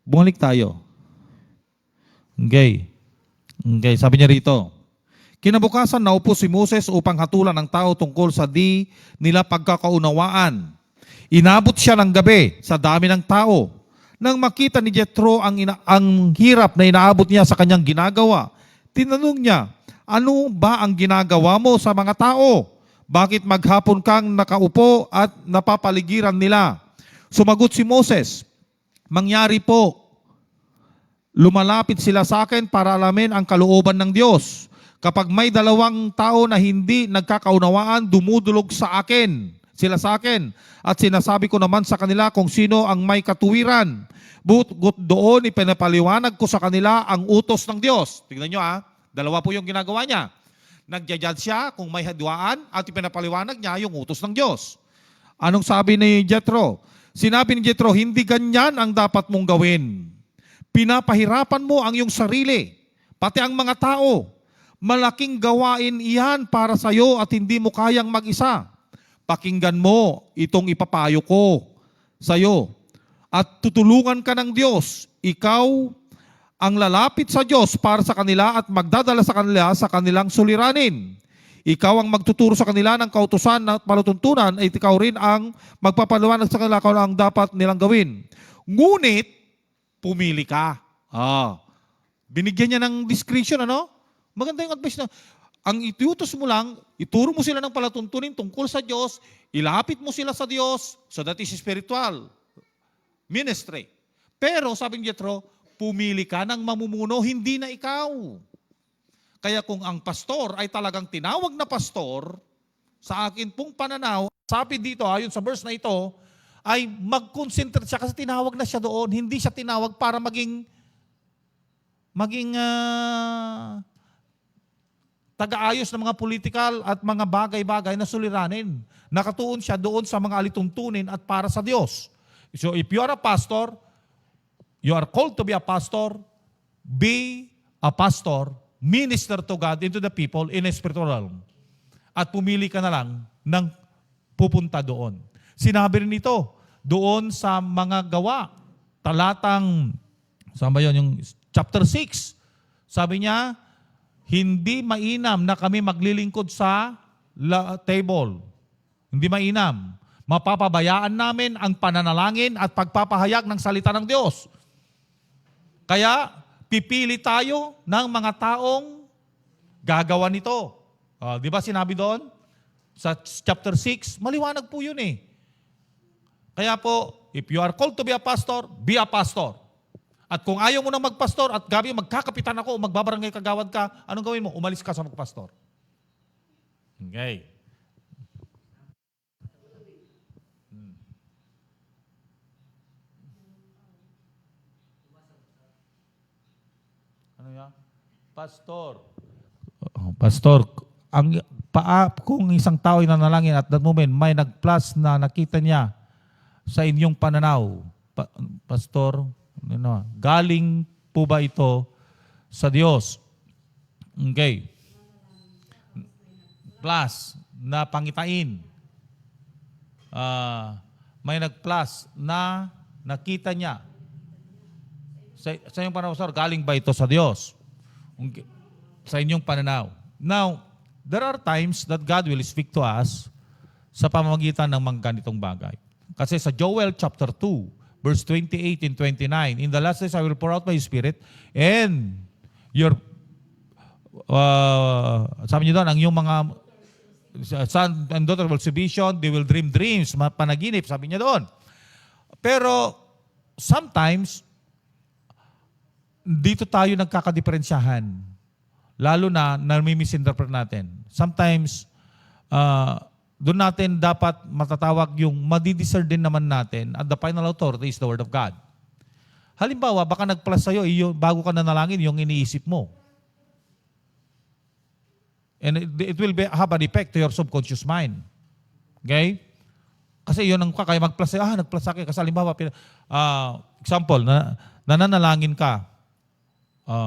Bumalik tayo. Okay. Okay, sabi niya rito. Kinabukasan naupo si Moses upang hatulan ng tao tungkol sa di nila pagkakaunawaan. Inabot siya ng gabi sa dami ng tao. Nang makita ni Jethro ang hirap na inaabot niya sa kanyang ginagawa, tinanong niya, ano ba ang ginagawa mo sa mga tao? Bakit maghapon kang nakaupo at napapaligiran nila? Sumagot si Moses, mangyari po, lumalapit sila sa akin para alamin ang kalooban ng Diyos. Kapag may dalawang tao na hindi nagkakaunawaan, dumudulog sila sa akin. At sinasabi ko naman sa kanila kung sino ang may katuwiran. But doon ipinapaliwanag ko sa kanila ang utos ng Diyos. Tingnan nyo dalawa po yung ginagawa niya. Nagja-judge siya kung may hadwaan at ipinapaliwanag niya yung utos ng Diyos. Anong sabi ni Jethro? Sinabi ni Jethro, hindi ganyan ang dapat mong gawin. Pinapahirapan mo ang iyong sarili, pati ang mga tao. Malaking gawain iyan para sa iyo at hindi mo kayang mag-isa. Pakinggan mo itong ipapayo ko sa iyo. At tutulungan ka ng Diyos. Ikaw ang lalapit sa Diyos para sa kanila at magdadala sa kanila sa kanilang suliranin. Ikaw ang magtuturo sa kanila ng kautusan at palutuntunan at ikaw rin ang magpapaliwanag sa kanila kung ang dapat nilang gawin. Ngunit, pumili ka. Binigyan niya ng discretion, Maganda yung advice na, ang itutos mo lang, ituro mo sila ng palatuntunin tungkol sa Diyos, ilapit mo sila sa Diyos, so that is spiritual ministry. Pero, sabi ni Jethro, pumili ka ng mamumuno, hindi na ikaw. Kaya kung ang pastor ay talagang tinawag na pastor, sa akin pong pananaw, sabi dito, ayon sa verse na ito, ay mag-concentrate siya kasi tinawag na siya doon. Hindi siya tinawag para maging taga-ayos ng mga political at mga bagay-bagay na suliranin. Nakatuon siya doon sa mga alituntunin at para sa Diyos. So if you are a pastor, you are called to be a pastor, be a pastor, minister to God into the people in a spiritual realm. At pumili ka na lang ng pupunta doon. Sinabi rin ito doon sa mga gawa. Talatang, saan ba yun? Yung chapter 6. Sabi niya, hindi mainam na kami maglilingkod sa table. Hindi mainam. Mapapabayaan namin ang pananalangin at pagpapahayag ng salita ng Diyos. Kaya, pipili tayo ng mga taong gagawa nito. Di ba sinabi doon? Sa chapter 6, maliwanag po yun Kaya po, if you are called to be a pastor, be a pastor. At kung ayaw mo na magpastor at gabi magkakapitan ako o magbabarangay kagawad ka, anong gawin mo? Umalis ka sa magpastor. Okay. Ano yan? Pastor. Pastor, kung isang tao ay nanalangin at that moment may nag-plus na nakita niya sa inyong pananaw, Pastor, galing po ba ito sa Diyos? Okay. Plus na pangitain. May nag-plus na nakita niya sa inyong pananaw, Pastor, galing ba ito sa Diyos? Okay. Sa inyong pananaw. Now, there are times that God will speak to us sa pamamagitan ng mga ganitong bagay. Kasi sa Joel chapter 2, verse 28 and 29, in the last days I will pour out my spirit and your, sabi niyo doon, ang yung mga son and daughter will see vision, they will dream dreams, panaginip, sabi niya doon. Pero sometimes, dito tayo nagkakadiferensyahan. Lalo na nami-misinterpret natin. Sometimes, doon natin dapat matatawag yung madidiscern din naman natin at the final authority is the Word of God. Halimbawa, baka nag-plus sa'yo, bago ka nanalangin, yung iniisip mo. And it will have an effect to your subconscious mind. Okay? Kasi yun ang kaya mag-plus sa'yo. Nag-plus sa akin. Kasi halimbawa, example, nananalangin ka.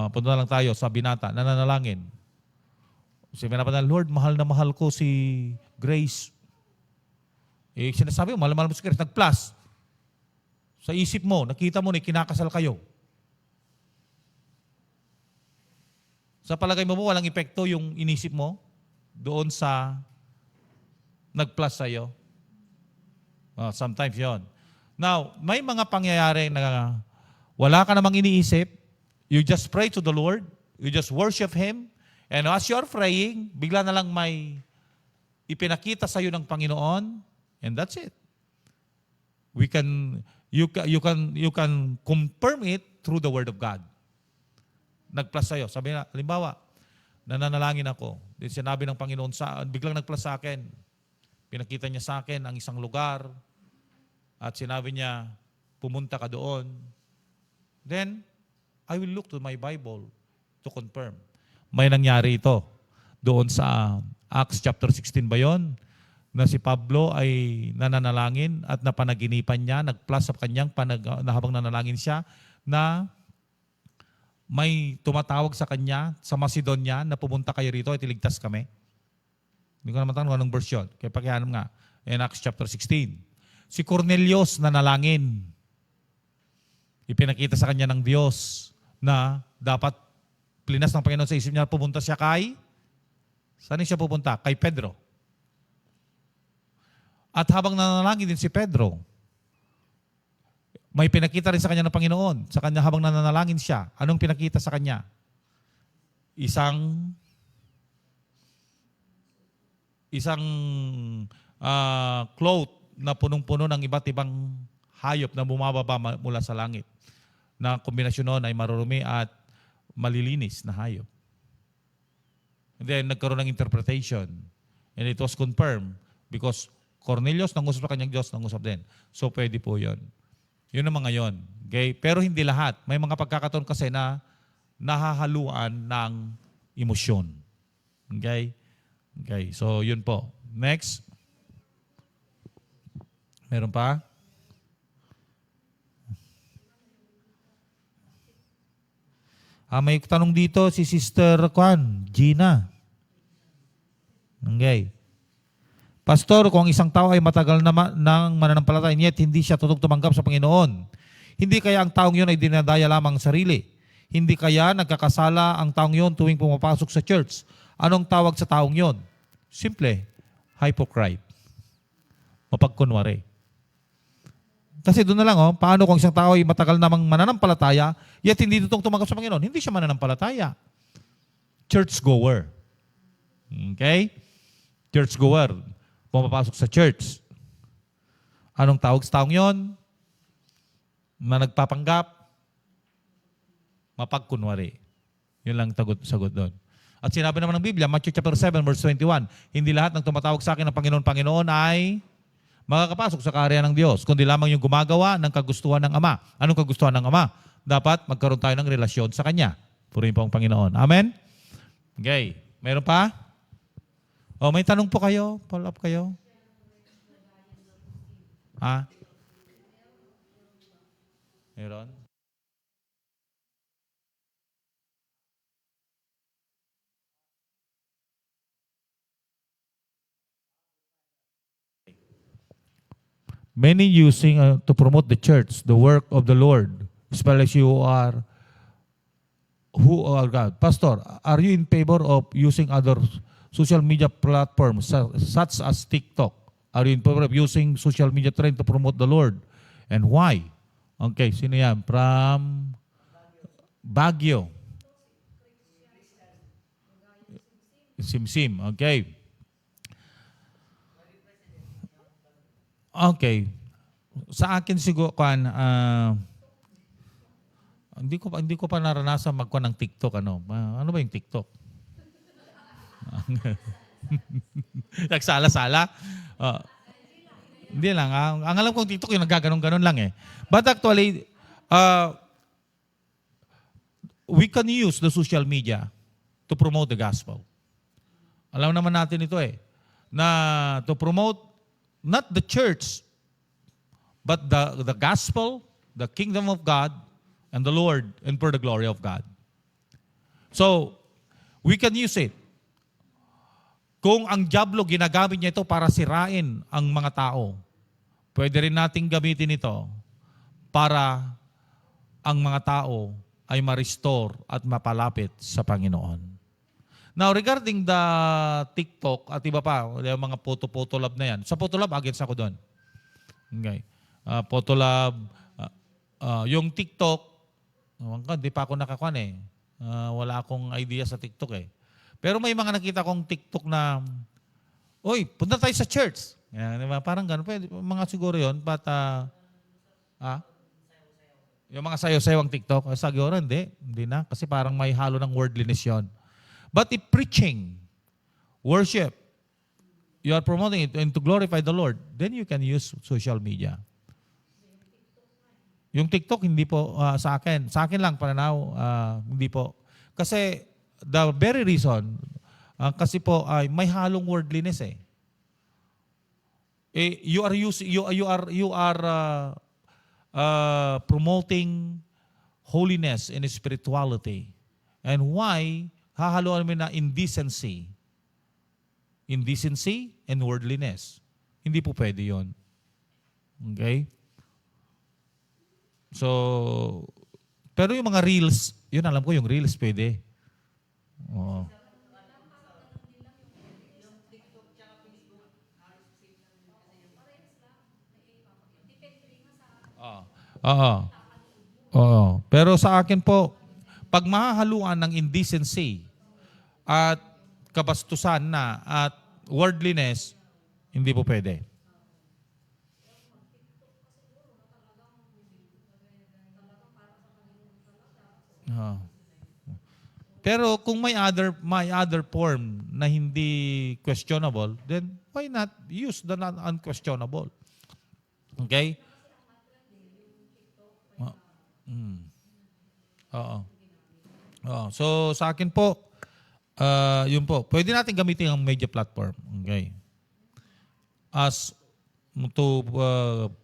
Punta na lang tayo sa binata. Nananalangin. Sabi na, Lord, mahal na mahal ko si Grace. Sinasabi mo, mahal mo si Grace. Nag-plus. Sa isip mo, nakita mo na kinakasal kayo. Sa palagay mo walang epekto yung inisip mo doon sa nag-plus sa'yo? Sometimes yon. Now, may mga pangyayari na wala ka namang iniisip. You just pray to the Lord. You just worship Him. And as you're praying, bigla na lang may ipinakita sa'yo ng Panginoon. And that's it. You can confirm it through the Word of God. Nag-plus sa'yo. Sabi na, halimbawa, nananalangin ako. Sinabi ng Panginoon, biglang nag-plus sa akin. Pinakita niya sa akin ang isang lugar at sinabi niya, pumunta ka doon. Then, I will look to my Bible to confirm. May nangyari ito doon sa Acts chapter 16 ba yun? Na si Pablo ay nananalangin at napanaginipan niya, nag-plus sa kanyang na habang nanalangin siya, na may tumatawag sa kanya sa Macedonia na pumunta kayo rito at iligtas kami. Hindi ko naman tanong anong verse yun. Kaya pakihanap nga. In Acts chapter 16. Si Cornelius nanalangin. Ipinakita sa kanya ng Diyos na dapat plinas ng Panginoon sa isip niya, pupunta siya saan siya pupunta? Kay Pedro. At habang nanalangin din si Pedro, may pinakita rin sa kanya ng Panginoon. Sa kanya habang nananalangin siya. Anong pinakita sa kanya? Isang cloth na punong-puno ng iba't ibang hayop na bumababa mula sa langit. Na kombinasyon noon ay marurumi at malilinis na hayop. And then nagkaroon ng interpretation. And it was confirmed because Cornelius nangusap sa kanyang Diyos, nangusap din. So pwede po yun. Yun ang mga yun. Okay? Pero hindi lahat. May mga pagkakataon kasi na nahahaluan ng emosyon. Okay? Okay. So, yun po. Next. Meron pa? May tanong dito si Sister Gina. Okay. Pastor, kung isang tao ay matagal na ng mananampalataya, yet hindi siya tutong tumanggap sa Panginoon, hindi kaya ang taong yun ay dinadaya lamang ang sarili? Hindi kaya nagkakasala ang taong yun tuwing pumapasok sa church? Anong tawag sa taong yun? Simple, hypocrite. Mapagkunwari. Kasi doon na lang, paano kung isang tao ay matagal namang mananampalataya, yet hindi tutong tumanggap sa Panginoon? Hindi siya mananampalataya. Churchgoer. Okay? Churchgoer. Pumapasok sa church. Anong tawag sa taong yon? Na nagpapanggap? Mapagkunwari. Yun lang sagot doon. At sinabi naman ng Biblia, Matthew chapter 7, verse 21, hindi lahat ng tumatawag sa akin ng Panginoon ay makakapasok sa kaharian ng Diyos, kundi lamang yung gumagawa ng kagustuhan ng Ama. Anong kagustuhan ng Ama? Dapat magkaroon tayo ng relasyon sa Kanya. Purihin po ang Panginoon. Amen? Okay. Meron pa? May tanong po kayo? Follow up kayo? Meron? Many using to promote the church, the work of the Lord, especially who are God. Pastor, are you in favor of using other social media platforms such as TikTok? Are you in favor of using social media trend to promote the Lord? And why? Okay, sino yan? From Baguio. Simsim, okay. Okay. Sa akin siguro, hindi ko pa naranasan magkuha ng TikTok. Ano ba yung TikTok? Nagsala-sala? Hindi lang. Ang alam kong TikTok yung nagaganon-ganon lang eh. But actually, we can use the social media to promote the gospel. Alam naman natin ito eh. Na to promote not the church but the gospel, the kingdom of God, and the Lord, and for the glory of God. So, we can use it. Kung ang dyablo ginagamit niya ito para sirain ang mga tao, pwede rin nating gamitin ito para ang mga tao ay ma-restore at mapalapit sa Panginoon. Now, regarding the TikTok at iba pa, yung mga photo-lab na yan. Sa photo-lab, against ako doon. Okay. Photo-lab, yung TikTok, di pa ako nakakuan eh. Wala akong idea sa TikTok eh. Pero may mga nakita kong TikTok na, uy, punta tayo sa church. Yan, diba? Parang gano'n. Pwede, mga siguro yun. But, yung mga sayo-sayo ang TikTok, siguro hindi. Hindi na. Kasi parang may halo ng worldliness yun. But if preaching, worship, you are promoting it and to glorify the Lord, then you can use social media. Yung TikTok, hindi po sa akin. Sa akin lang, pananaw, hindi po. Kasi, the very reason, kasi po ay may halong worldliness eh. You are promoting holiness and spirituality. And why hahaluan mo na indecency? Indecency and worldliness. Hindi po pwede yun. Okay? So, pero yung mga reels, yun alam ko yung reels pwede. Oo. Oo. Oo. Pero sa akin po, pag mahahaluan ng indecency at kabastusan na at worldliness, hindi po pwede. Pero kung may other form na hindi questionable, then why not use the unquestionable? Okay? Oo. Oo. So sa akin po, yun po. Pwede natin gamitin ang media platform. Okay? As to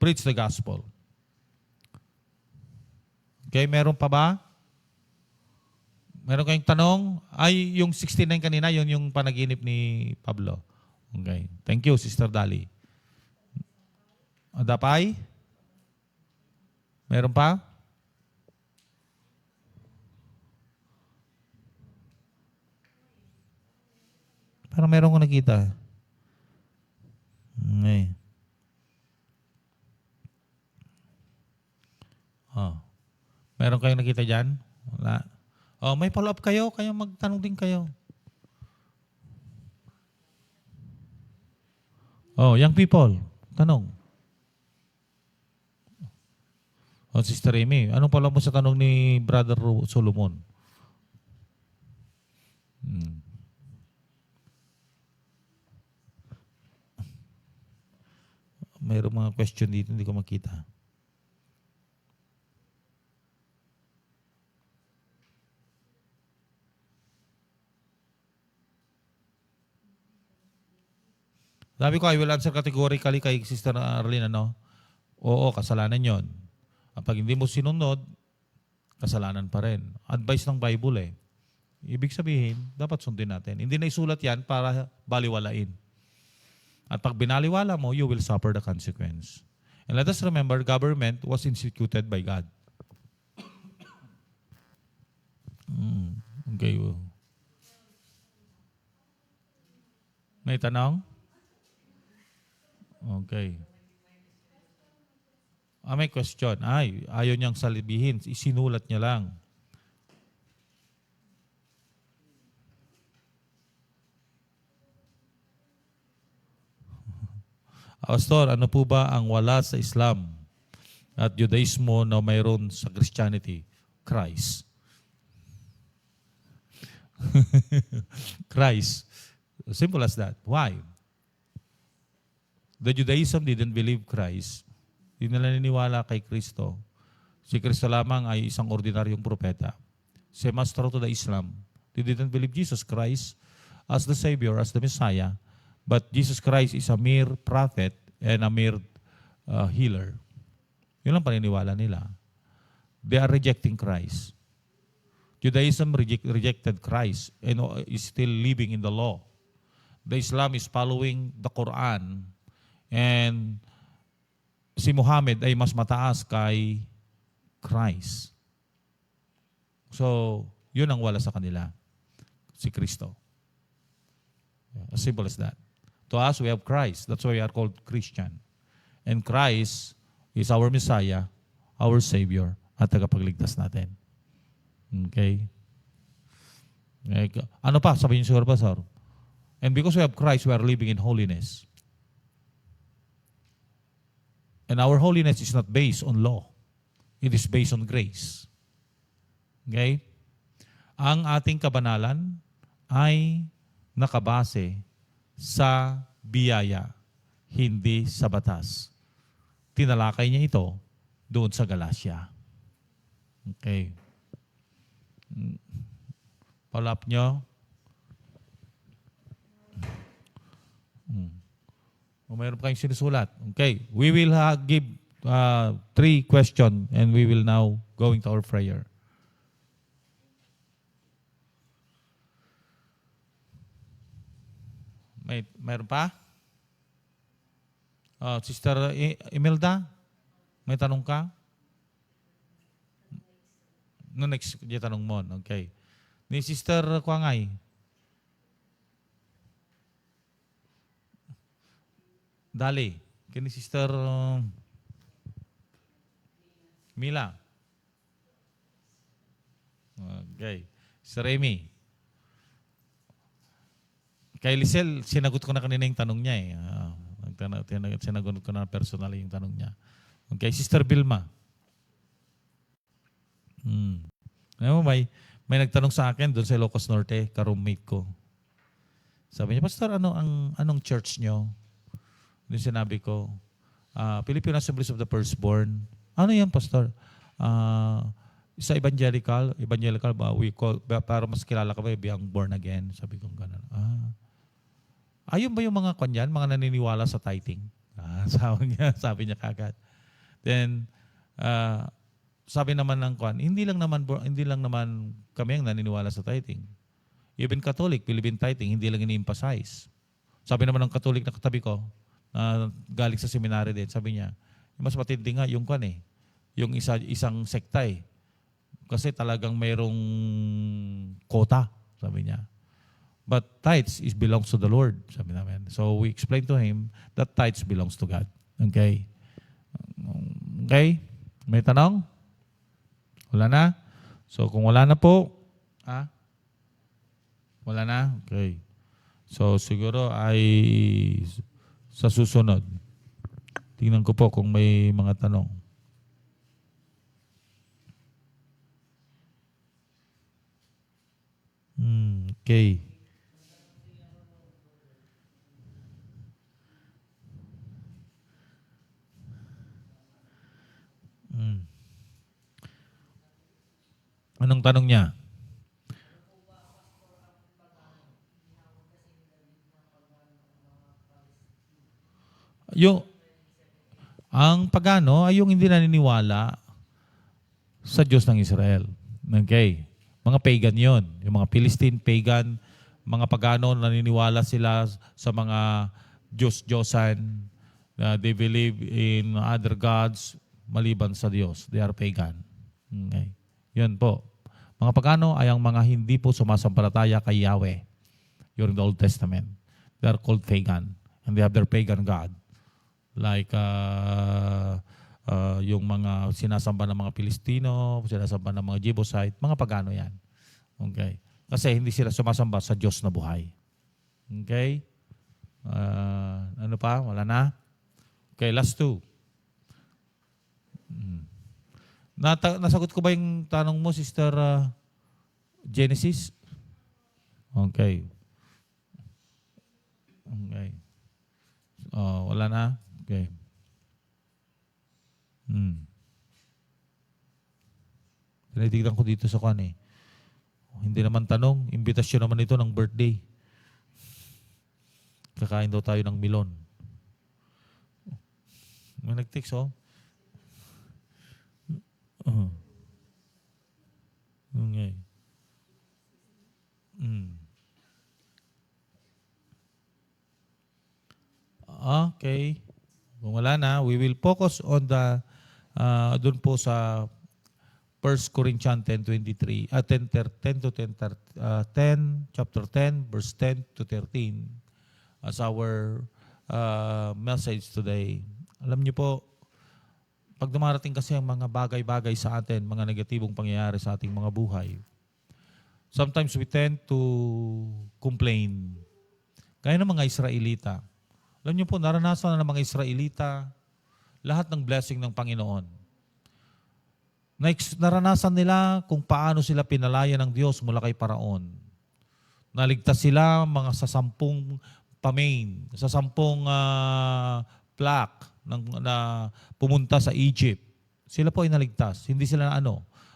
preach the gospel. Okay, meron pa ba? Meron kayong tanong? Ay, yung 69 kanina, yun yung panaginip ni Pablo. Okay. Thank you, Sister Dali. Dapay? Meron pa? Parang meron ko nakita. Okay. Meron kayong nakita dyan? Wala. May follow-up kayo? Kaya magtanong din kayo. Young people, tanong. Sister Amy, anong follow-up mo sa tanong ni Brother Solomon? Mayroong mga question dito, hindi ko makita. Sabi ko, I will answer categorically kay Sister Arlene, ano? Oo, kasalanan yon. Pag hindi mo sinunod, kasalanan pa rin. Advice ng Bible eh. Ibig sabihin, dapat sundin natin. Hindi na isulat yan para baliwalain. At pag binaliwala mo, you will suffer the consequence. And let us remember, government was instituted by God. Okay. May tanong? Okay. May question. Ayaw niyang salibihin. Isinulat niya lang. Pastor, ano po ba ang wala sa Islam at Judaismo na mayroon sa Christianity? Christ. Christ. Simple as that. Why? The Judaism didn't believe Christ. Hindi nila naniniwala kay Kristo. Si Kristo lamang ay isang ordinaryong propeta. Same as true to the Islam. They didn't believe Jesus Christ as the Savior, as the Messiah. But Jesus Christ is a mere prophet and a mere healer. Yun lang paniniwala nila. They are rejecting Christ. Judaism rejected Christ and is still living in the law. The Islam is following the Quran, and si Muhammad ay mas mataas kay Christ. So, yun ang wala sa kanila. Si Kristo. As simple as that. To us, we have Christ. That's why we are called Christian. And Christ is our Messiah, our Savior, at tagapagligtas natin. Okay? Ano pa? Sabihin niyo siguro, Pastor. And because we have Christ, we are living in holiness. And our holiness is not based on law. It is based on grace. Okay? Ang ating kabanalan ay nakabase sa biyaya, hindi sa batas. Tinalakay niya ito doon sa Galacia. Okay. Follow up nyo. O mayroon pa kayong sinusulat. Okay. We will give 3 questions and we will now go into our prayer. Mayroon pa? Sister Imelda, may tanong ka? No, next yung tanong mo. Okay. Ni Sister Kwangay. Dali. Kini Sister Mila. Okay. Sister Amy. Kay Lisel, sinagot ko na kanina yung tanong niya eh. Sinagot ko na personally yung tanong niya. Okay. Sister Vilma. May nagtanong sa akin doon sa Ilocos Norte, ka-roommate ko. Sabi niya, Pastor, anong church nyo? Doon sinabi ko, Filipino Assemblies of the Firstborn. Ano yan, Pastor? Sa evangelical ba, we call, para mas kilala ka ba, biyang born again. Sabi ko gano'n. Ayun ba yung mga kanyan, mga naniniwala sa tithing? Sabi niya kagad. Then, sabi naman ng kwan, hindi lang naman kami ang naniniwala sa tithing. Even Catholic, Philippine tithing, hindi lang ini-emphasize. Sabi naman ng Catholic na katabi ko, galing sa seminary din, sabi niya, mas matindi nga yung kwan eh, yung isang sekta eh. Kasi talagang mayroong quota, sabi niya. But tithes belongs to the Lord, sabi namin. So we explained to him that tithes belongs to God. Okay? Okay? May tanong? Wala na? So, kung wala na po, wala na? Okay. So, siguro ay sa susunod. Tingnan ko po kung may mga tanong. Okay. Anong tanong niya? Ang pagano ay yung hindi naniniwala sa Diyos ng Israel. Okay. Mga pagan yon, yung mga Philistine pagan, mga pagano naniniwala sila sa mga Diyos-Diyosan. They believe in other gods maliban sa Diyos. They are pagan. Okay. Yun po. Mga pagano ay ang mga hindi po sumasampalataya kay Yahweh during the Old Testament. They are called pagan. And they have their pagan God. Like yung mga sinasamba ng mga Pilistino, sinasamba ng mga Jebusite, mga pagano yan. Okay. Kasi hindi sila sumasamba sa Diyos na buhay. Okay? Ano pa? Wala na? Okay, last 2. Nasagot ko ba yung tanong mo, Sister Genesis? Okay. Okay. Wala na? Okay. Tinitignan ko dito sa kwan eh. Hindi naman tanong, imbitasyon naman ito ng birthday. Kakain daw tayo ng milon. May nag-text oh. Uh-huh. Okay. Okay. Kung wala na, we will focus on the doon po sa 1 Corinthians 10:23, 10 to 10, 10, chapter 10, verse 10 to 13 as our message today. Alam niyo po, pag dumarating kasi ang mga bagay-bagay sa atin, mga negatibong pangyayari sa ating mga buhay, sometimes we tend to complain. Gaya ng mga Israelita. Alam niyo po, naranasan na ng mga Israelita lahat ng blessing ng Panginoon. Naranasan nila kung paano sila pinalaya ng Diyos mula kay Paraon. Naligtas sila mga sa 10 pamain, sa 10 plaque na pumunta sa Egypt. Sila po ay naligtas. Hindi sila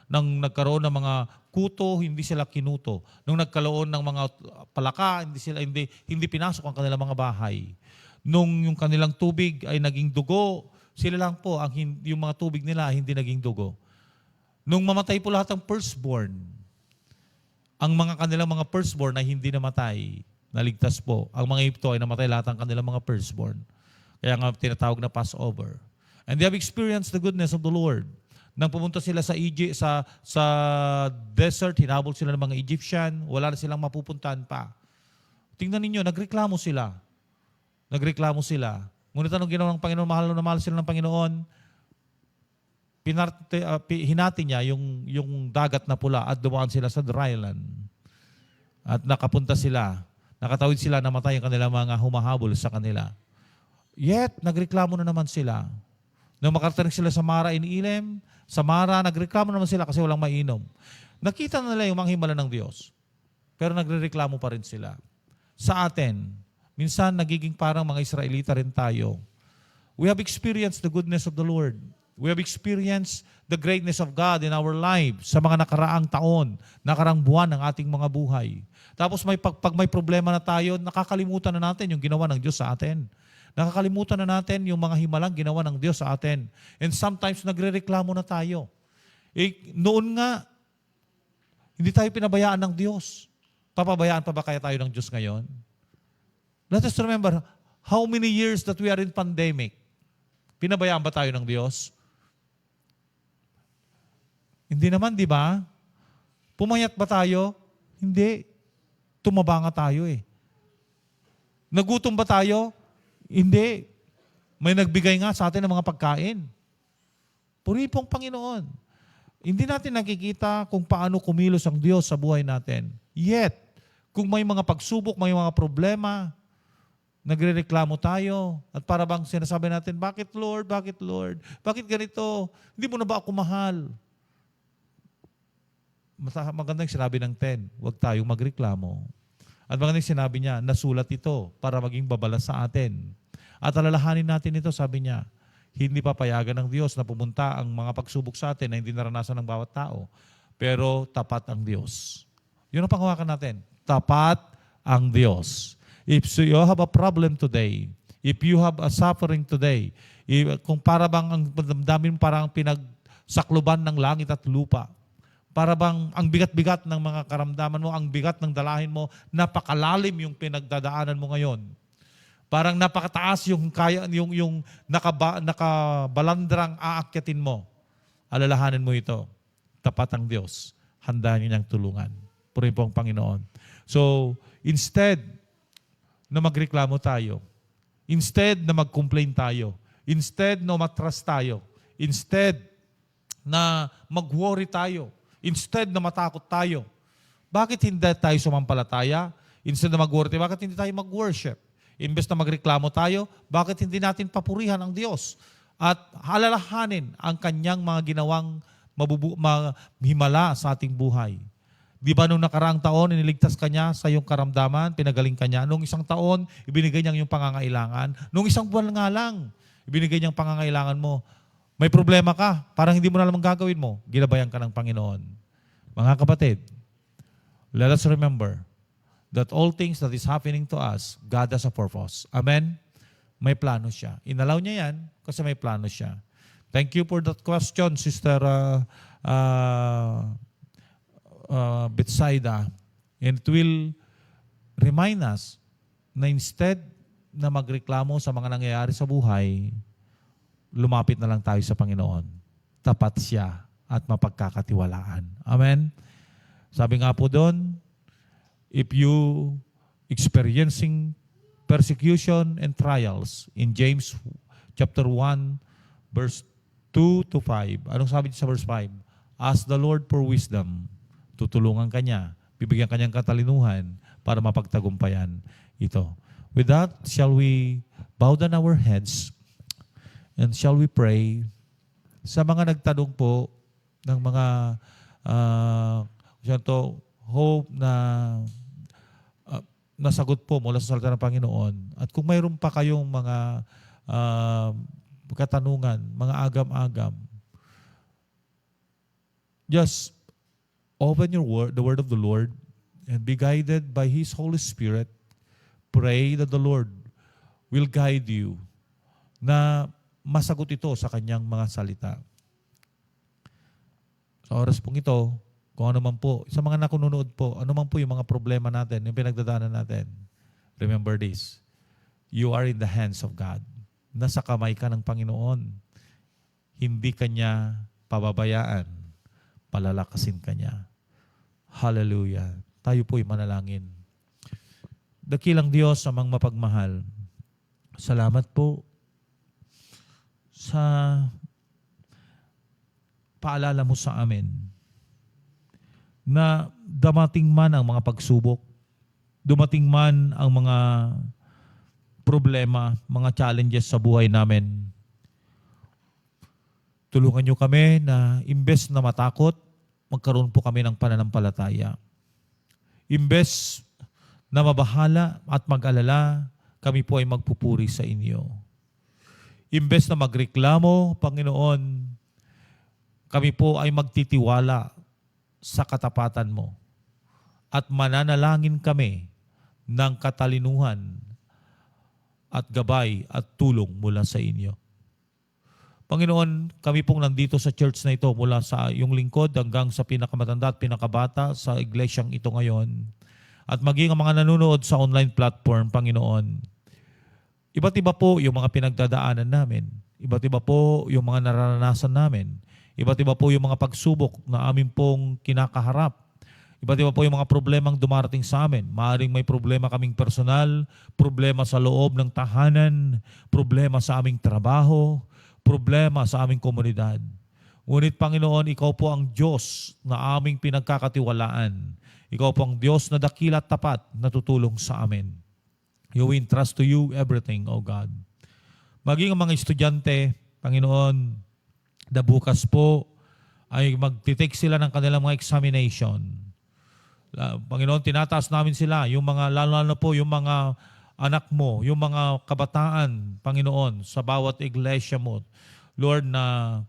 nang nagkaroon ng mga kuto, hindi sila kinuto. Nung nagkaroon ng mga palaka, hindi pinasok ang kanilang mga bahay. Nung yung kanilang tubig ay naging dugo, sila lang po yung mga tubig nila hindi naging dugo. Nung mamatay po lahat ng firstborn, ang kanilang mga firstborn ay hindi namatay, naligtas po. Ang mga ito ay namatay lahat ang kanilang mga firstborn. Kaya nga tinatawag na Passover. And they have experienced the goodness of the Lord. Nang pumunta sila sa Egypt, sa desert, hinabol sila ng mga Egyptian, wala na silang mapupuntahan pa. Tingnan ninyo, nagreklamo sila. Ngunit anong ginawa ng Panginoon? Mahal na mahal sila ng Panginoon. Hinati niya yung dagat na pula at dumaan sila sa dry land. At nakapunta sila. Nakatawid sila, namatay ang kanilang mga humahabol sa kanila. Yet, nagreklamo na naman sila. Nung makarating sila sa Mara in Elim, sa Mara, nagreklamo naman sila kasi walang mainom. Nakita na nila yung mga himala ng Diyos. Pero nagrereklamo pa rin sila. Sa atin, minsan nagiging parang mga Israelita rin tayo. We have experienced the goodness of the Lord. We have experienced the greatness of God in our lives sa mga nakaraang taon, nakaraang buwan ng ating mga buhay. Tapos pag may problema na tayo, nakakalimutan na natin yung ginawa ng Diyos sa atin. Nakakalimutan na natin yung mga himalang ginawa ng Diyos sa atin. And sometimes nagrereklamo na tayo. Noon nga, hindi tayo pinabayaan ng Diyos. Papabayaan pa ba kaya tayo ng Diyos ngayon? Let us remember how many years that we are in pandemic. Pinabayaan ba tayo ng Diyos? Hindi naman, di ba? Pumayat ba tayo? Hindi. Tumaba nga tayo eh. Nagutom ba tayo? Hindi. May nagbigay nga sa atin ng mga pagkain. Puri pong Panginoon. Hindi natin nakikita kung paano kumilos ang Diyos sa buhay natin. Yet, kung may mga pagsubok, may mga problema, nagrereklamo tayo at para bang sinasabi natin, bakit Lord? Bakit Lord? Bakit ganito? Hindi mo na ba ako mahal? Magandang sinabi ng 10, huwag tayong magreklamo. At magandang sinabi niya, nasulat ito para maging babala sa atin. At alalahanin natin ito, sabi niya, hindi papayagan ng Diyos na pumunta ang mga pagsubok sa atin na hindi naranasan ng bawat tao. Pero tapat ang Diyos. Yun ang panghawakan natin. Tapat ang Diyos. If you have a problem today, if you have a suffering today, kung para bang ang damdamin parang pinagsakluban ng langit at lupa, para bang ang bigat-bigat ng mga karamdaman mo, ang bigat ng dalahin mo, napakalalim yung pinagdadaanan mo ngayon. Parang napakataas yung nakabalandrang aakyatin mo. Alalahanin mo ito. Tapat ang Diyos. Handa niyo niyang tulungan. Purihin po ang Panginoon. So, instead na magreklamo tayo, instead na mag-complain tayo, instead na matras tayo, instead na mag-worry tayo, instead na matakot tayo, bakit hindi tayo sumampalataya? Instead na mag-worry tayo, bakit hindi tayo mag-worship? Imbes na magreklamo tayo, bakit hindi natin papurihan ang Diyos? At halalahanin ang kanyang mga ginawang himala sa ating buhay. Di ba nung nakaraang taon, iniligtas kanya sa iyong karamdaman, pinagaling kanya. Nung isang taon, ibinigay niya yung pangangailangan. Nung isang buwan nga lang, ibinigay niya yung pangangailangan mo. May problema ka, parang hindi mo na alam ang gagawin mo, ginabayan ka ng Panginoon. Mga kapatid, let us remember that all things that is happening to us, God has a purpose. Amen? May plano siya. Inalaw niya yan kasi may plano siya. Thank you for that question, Sister Betsaida. And it will remind us na instead na magreklamo sa mga nangyayari sa buhay, lumapit na lang tayo sa Panginoon. Tapat siya at mapagkakatiwalaan. Amen? Sabi nga po doon, if you experiencing persecution and trials in James chapter 1 verse 2 to 5. Anong sabi sa verse 5? Ask the Lord for wisdom. Tutulungan kanya, bibigyan kanyang katalinuhan para mapagtagumpayan ito. With that, shall we bow down our heads and shall we pray? Sa mga nagtanong po ng mga hope na nasagot po mula sa salita ng Panginoon. At kung mayroon pa kayong mga katanungan, mga agam-agam, just open your word, the word of the Lord, and be guided by His Holy Spirit. Pray that the Lord will guide you na masagot ito sa kanyang mga salita. Sa oras pong ito, kung ano man po, sa mga nakununood po, ano man po yung mga problema natin, yung pinagdadaanan natin, remember this, you are in the hands of God. Nasa kamay ka ng Panginoon. Hindi kanya pababayaan. Palalakasin kanya. Hallelujah. Tayo po'y manalangin. Dakilang Diyos, amang mapagmahal, salamat po sa paalala mo sa amin na dumating man ang mga pagsubok, dumating man ang mga problema, mga challenges sa buhay namin. Tulungan niyo kami na imbes na matakot, magkaroon po kami ng pananampalataya. Imbes na mabahala at mag-alala, kami po ay magpupuri sa inyo. Imbes na magreklamo, Panginoon, kami po ay magtitiwala sa katapatan mo at mananalangin kami ng katalinuhan at gabay at tulong mula sa inyo. Panginoon, kami pong nandito sa church na ito mula sa iyong lingkod hanggang sa pinakamatanda at pinakabata sa iglesyang ito ngayon at maging ang mga nanonood sa online platform, Panginoon. Iba't iba po yung mga pinagdadaanan namin. Iba't iba po yung mga nararanasan namin. Iba't iba po yung mga pagsubok na amin pong kinakaharap. Iba't iba po yung mga problemang dumarating sa amin. Maaaring may problema kaming personal, problema sa loob ng tahanan, problema sa aming trabaho, problema sa aming komunidad. Ngunit Panginoon, Ikaw po ang Diyos na aming pinagkakatiwalaan. Ikaw po ang Diyos na dakila at tapat na tutulong sa amin. We entrust to you everything, O God. Maging ang mga estudyante, Panginoon, na bukas po ay magtitake sila ng kanilang mga examination. Panginoon, tinataas namin sila, yung mga, lalo po yung mga anak mo, yung mga kabataan, Panginoon, sa bawat iglesia mo. Lord, na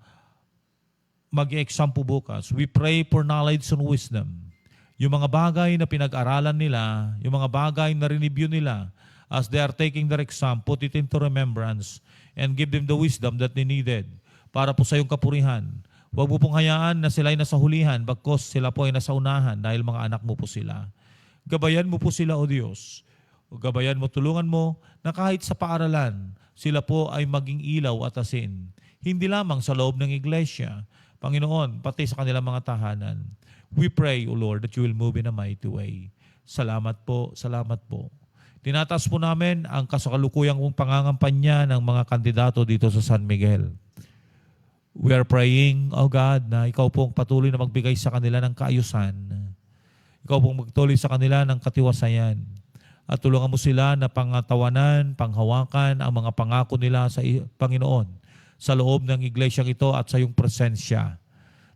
mag-exam po bukas. We pray for knowledge and wisdom. Yung mga bagay na pinag-aralan nila, yung mga bagay na review nila, as they are taking their exam, put it into remembrance and give them the wisdom that they needed para po sa iyong kapurihan. Huwag mo pong hayaan na sila ay nasa hulihan bagkos sila po ay nasa unahan dahil mga anak mo po sila. Gabayan mo po sila, O Diyos. O gabayan mo, tulungan mo na kahit sa paaralan, sila po ay maging ilaw at asin. Hindi lamang sa loob ng iglesia, Panginoon, pati sa kanilang mga tahanan. We pray, O Lord, that you will move in a mighty way. Salamat po, salamat po. Tinataas po namin ang kasakalukuyang pangangampanya ng mga kandidato dito sa San Miguel. We are praying, O God, na Ikaw pong patuloy na magbigay sa kanila ng kaayusan. Ikaw pong magtuloy sa kanila ng katiwasayan. At tulungan mo sila na pangatawanan, panghawakan ang mga pangako nila sa Panginoon sa loob ng iglesyang ito at sa iyong presensya.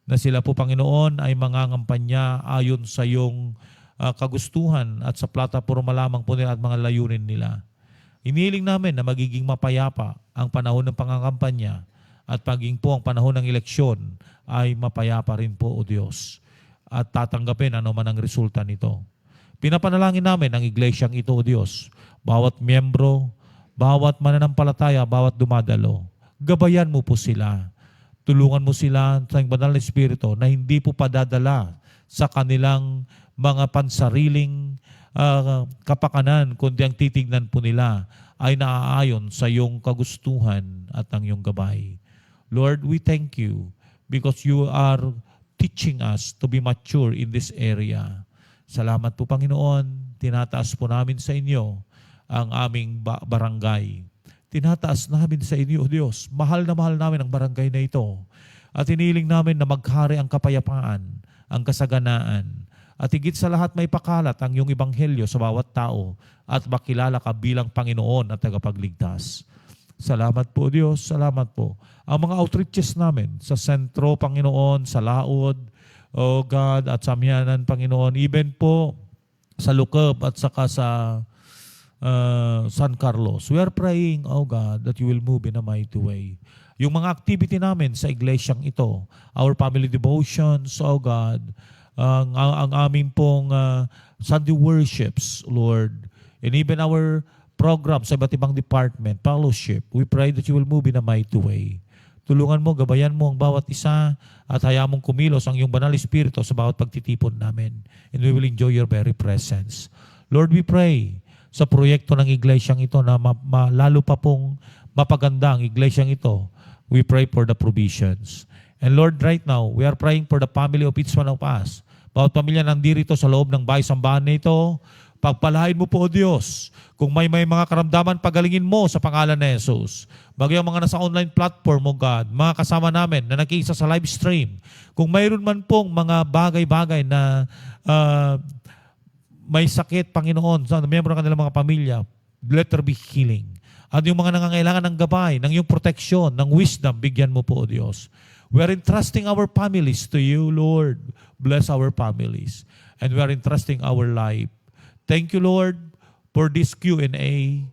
Na sila po, Panginoon, ay mangangampanya ayon sa iyong kagustuhan at sa plataporma lamang po nila at mga layunin nila. Inihiling namin na magiging mapayapa ang panahon ng pangangampanya at paging po ang panahon ng eleksyon ay mapayapa rin po, O Diyos. At tatanggapin ano man ang resulta nito. Pinapanalangin namin ang iglesyang ito, O Diyos. Bawat miyembro, bawat mananampalataya, bawat dumadalo. Gabayan mo po sila. Tulungan mo sila sa banal na Espiritu na hindi po padadala sa kanilang mga pansariling kapakanan, kundi ang titignan po nila ay naaayon sa iyong kagustuhan at ang iyong gabay. Lord, we thank you because you are teaching us to be mature in this area. Salamat po, Panginoon. Tinataas po namin sa inyo ang aming barangay. Tinataas namin sa inyo, O Diyos. Mahal na mahal namin ang barangay na ito. At iniling namin na maghari ang kapayapaan, ang kasaganaan. At higit sa lahat may pakalat ang iyong ebanghelyo sa bawat tao at makilala ka bilang Panginoon at tagapagligtas. Salamat po, Diyos. Salamat po. Ang mga outreaches namin sa sentro, Panginoon, sa Laod, O God, at sa Mianan, Panginoon, even po sa Lucob at saka sa San Carlos. We are praying, oh God, that you will move in a mighty way. Yung mga activity namin sa iglesyang ito, our family devotions, oh God, ang aming pong Sunday worships, Lord, and even our programs sa iba't ibang department, fellowship, we pray that you will move in a mighty way. Tulungan mo, gabayan mo ang bawat isa at hayaan mong kumilos ang iyong banal espiritu sa bawat pagtitipon namin. And we will enjoy your very presence. Lord, we pray sa proyekto ng iglesyang ito na lalo pa pong mapaganda ang iglesyang ito. We pray for the provisions. And Lord, right now, we are praying for the family of each one of us. Bawat pamilya nandito sa loob ng bahay-sambahan na ito, pagpalain mo po, O Diyos. Kung may mga karamdaman, pagalingin mo sa pangalan ni Jesus. Bagay ang mga nasa online platform, O God, mga kasama namin na nakiisa sa live stream. Kung mayroon man pong mga bagay-bagay na may sakit, Panginoon, sa miyembro ng kanilang mga pamilya, let there be healing. At yung mga nangangailangan ng gabay, ng iyong proteksyon, ng wisdom, bigyan mo po, O Diyos. We are entrusting our families to you, Lord. Bless our families. And we are entrusting our life. Thank you, Lord, for this Q&A.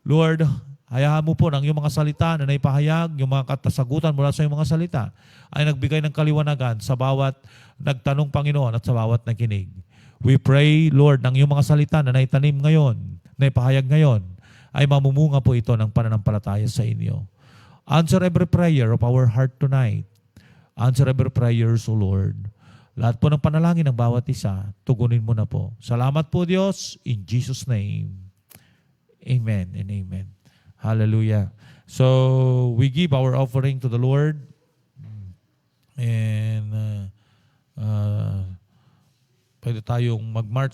Lord, hayaan mo po ng iyong mga salita na naipahayag, yung mga katasagutan mula sa iyong mga salita, ay nagbigay ng kaliwanagan sa bawat nagtanong, Panginoon, at sa bawat nakinig. We pray, Lord, ng iyong mga salita na naitanim ngayon, naipahayag ngayon, ay mamumunga po ito ng pananampalataya sa inyo. Answer every prayer of our heart tonight. Answer every prayers, O Lord. Lahat po ng panalangin ng bawat isa, tugunin mo na po. Salamat po, Diyos, in Jesus' name. Amen and amen. Hallelujah. So, we give our offering to the Lord. And pwede tayong mag-march.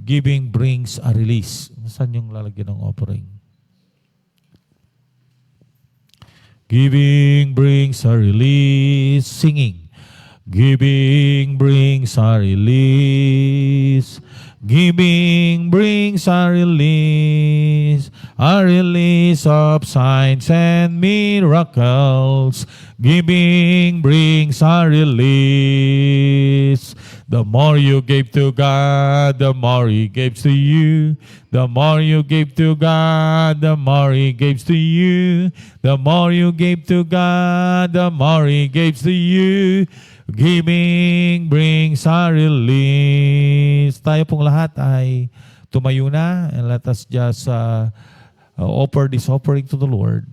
Giving brings a release. Saan yung lalagyan ng offering? Giving brings a release. Singing. Giving brings a release. Giving brings a release of signs and miracles. Giving brings a release. The more you give to God, the more He gives to you. The more you give to God, the more He gives to you. The more you give to God, the more He gives to you. Giving brings a release. Tayo pong lahat ay tumayo na and let us just offer this offering to the Lord.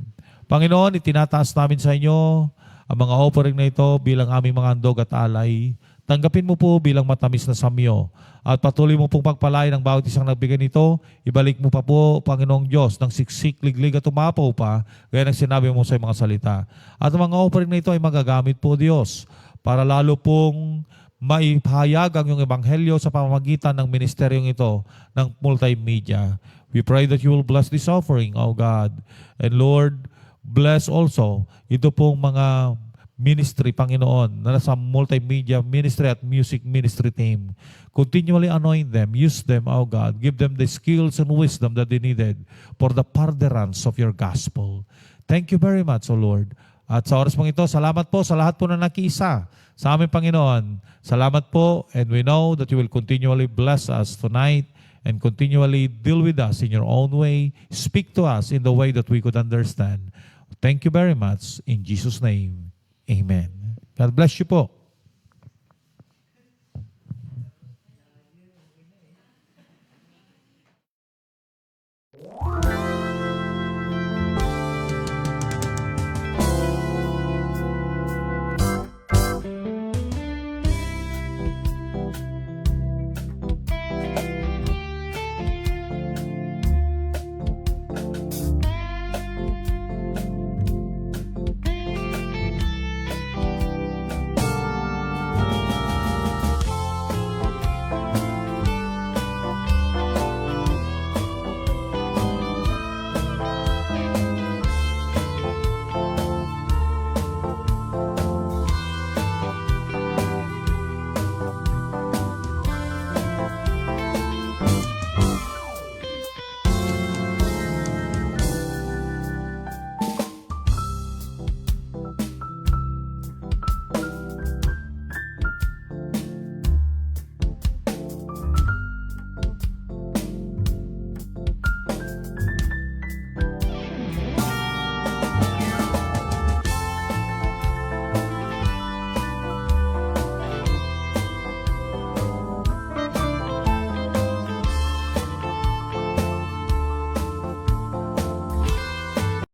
Panginoon, itinataas namin sa inyo ang mga offering na ito bilang aming mga handog at alay. Tanggapin mo po bilang matamis na samyo. At patuloy mo pong pagpalain ang bawat isang nagbigay nito. Ibalik mo pa po, Panginoong Diyos, ng siksik, liglig at tumapaw pa, gaya ng sinabi mo sa mga salita. At ang mga offering na ito ay magagamit po, Diyos, para lalo pong maipahayag ang iyong ebanghelyo sa pamamagitan ng ministeryong ito ng multimedia. We pray that you will bless this offering, O God. And Lord, bless also ito pong mga ministry, Panginoon, na nasa multimedia ministry at music ministry team. Continually anoint them, use them, O God. Give them the skills and wisdom that they needed for the furtherance of your gospel. Thank you very much, O Lord. At sa oras pong ito, salamat po sa lahat po na nakiisa sa aming Panginoon. Salamat po, and we know that you will continually bless us tonight and continually deal with us in your own way. Speak to us in the way that we could understand. Thank you very much. In Jesus' name, amen. God bless you po.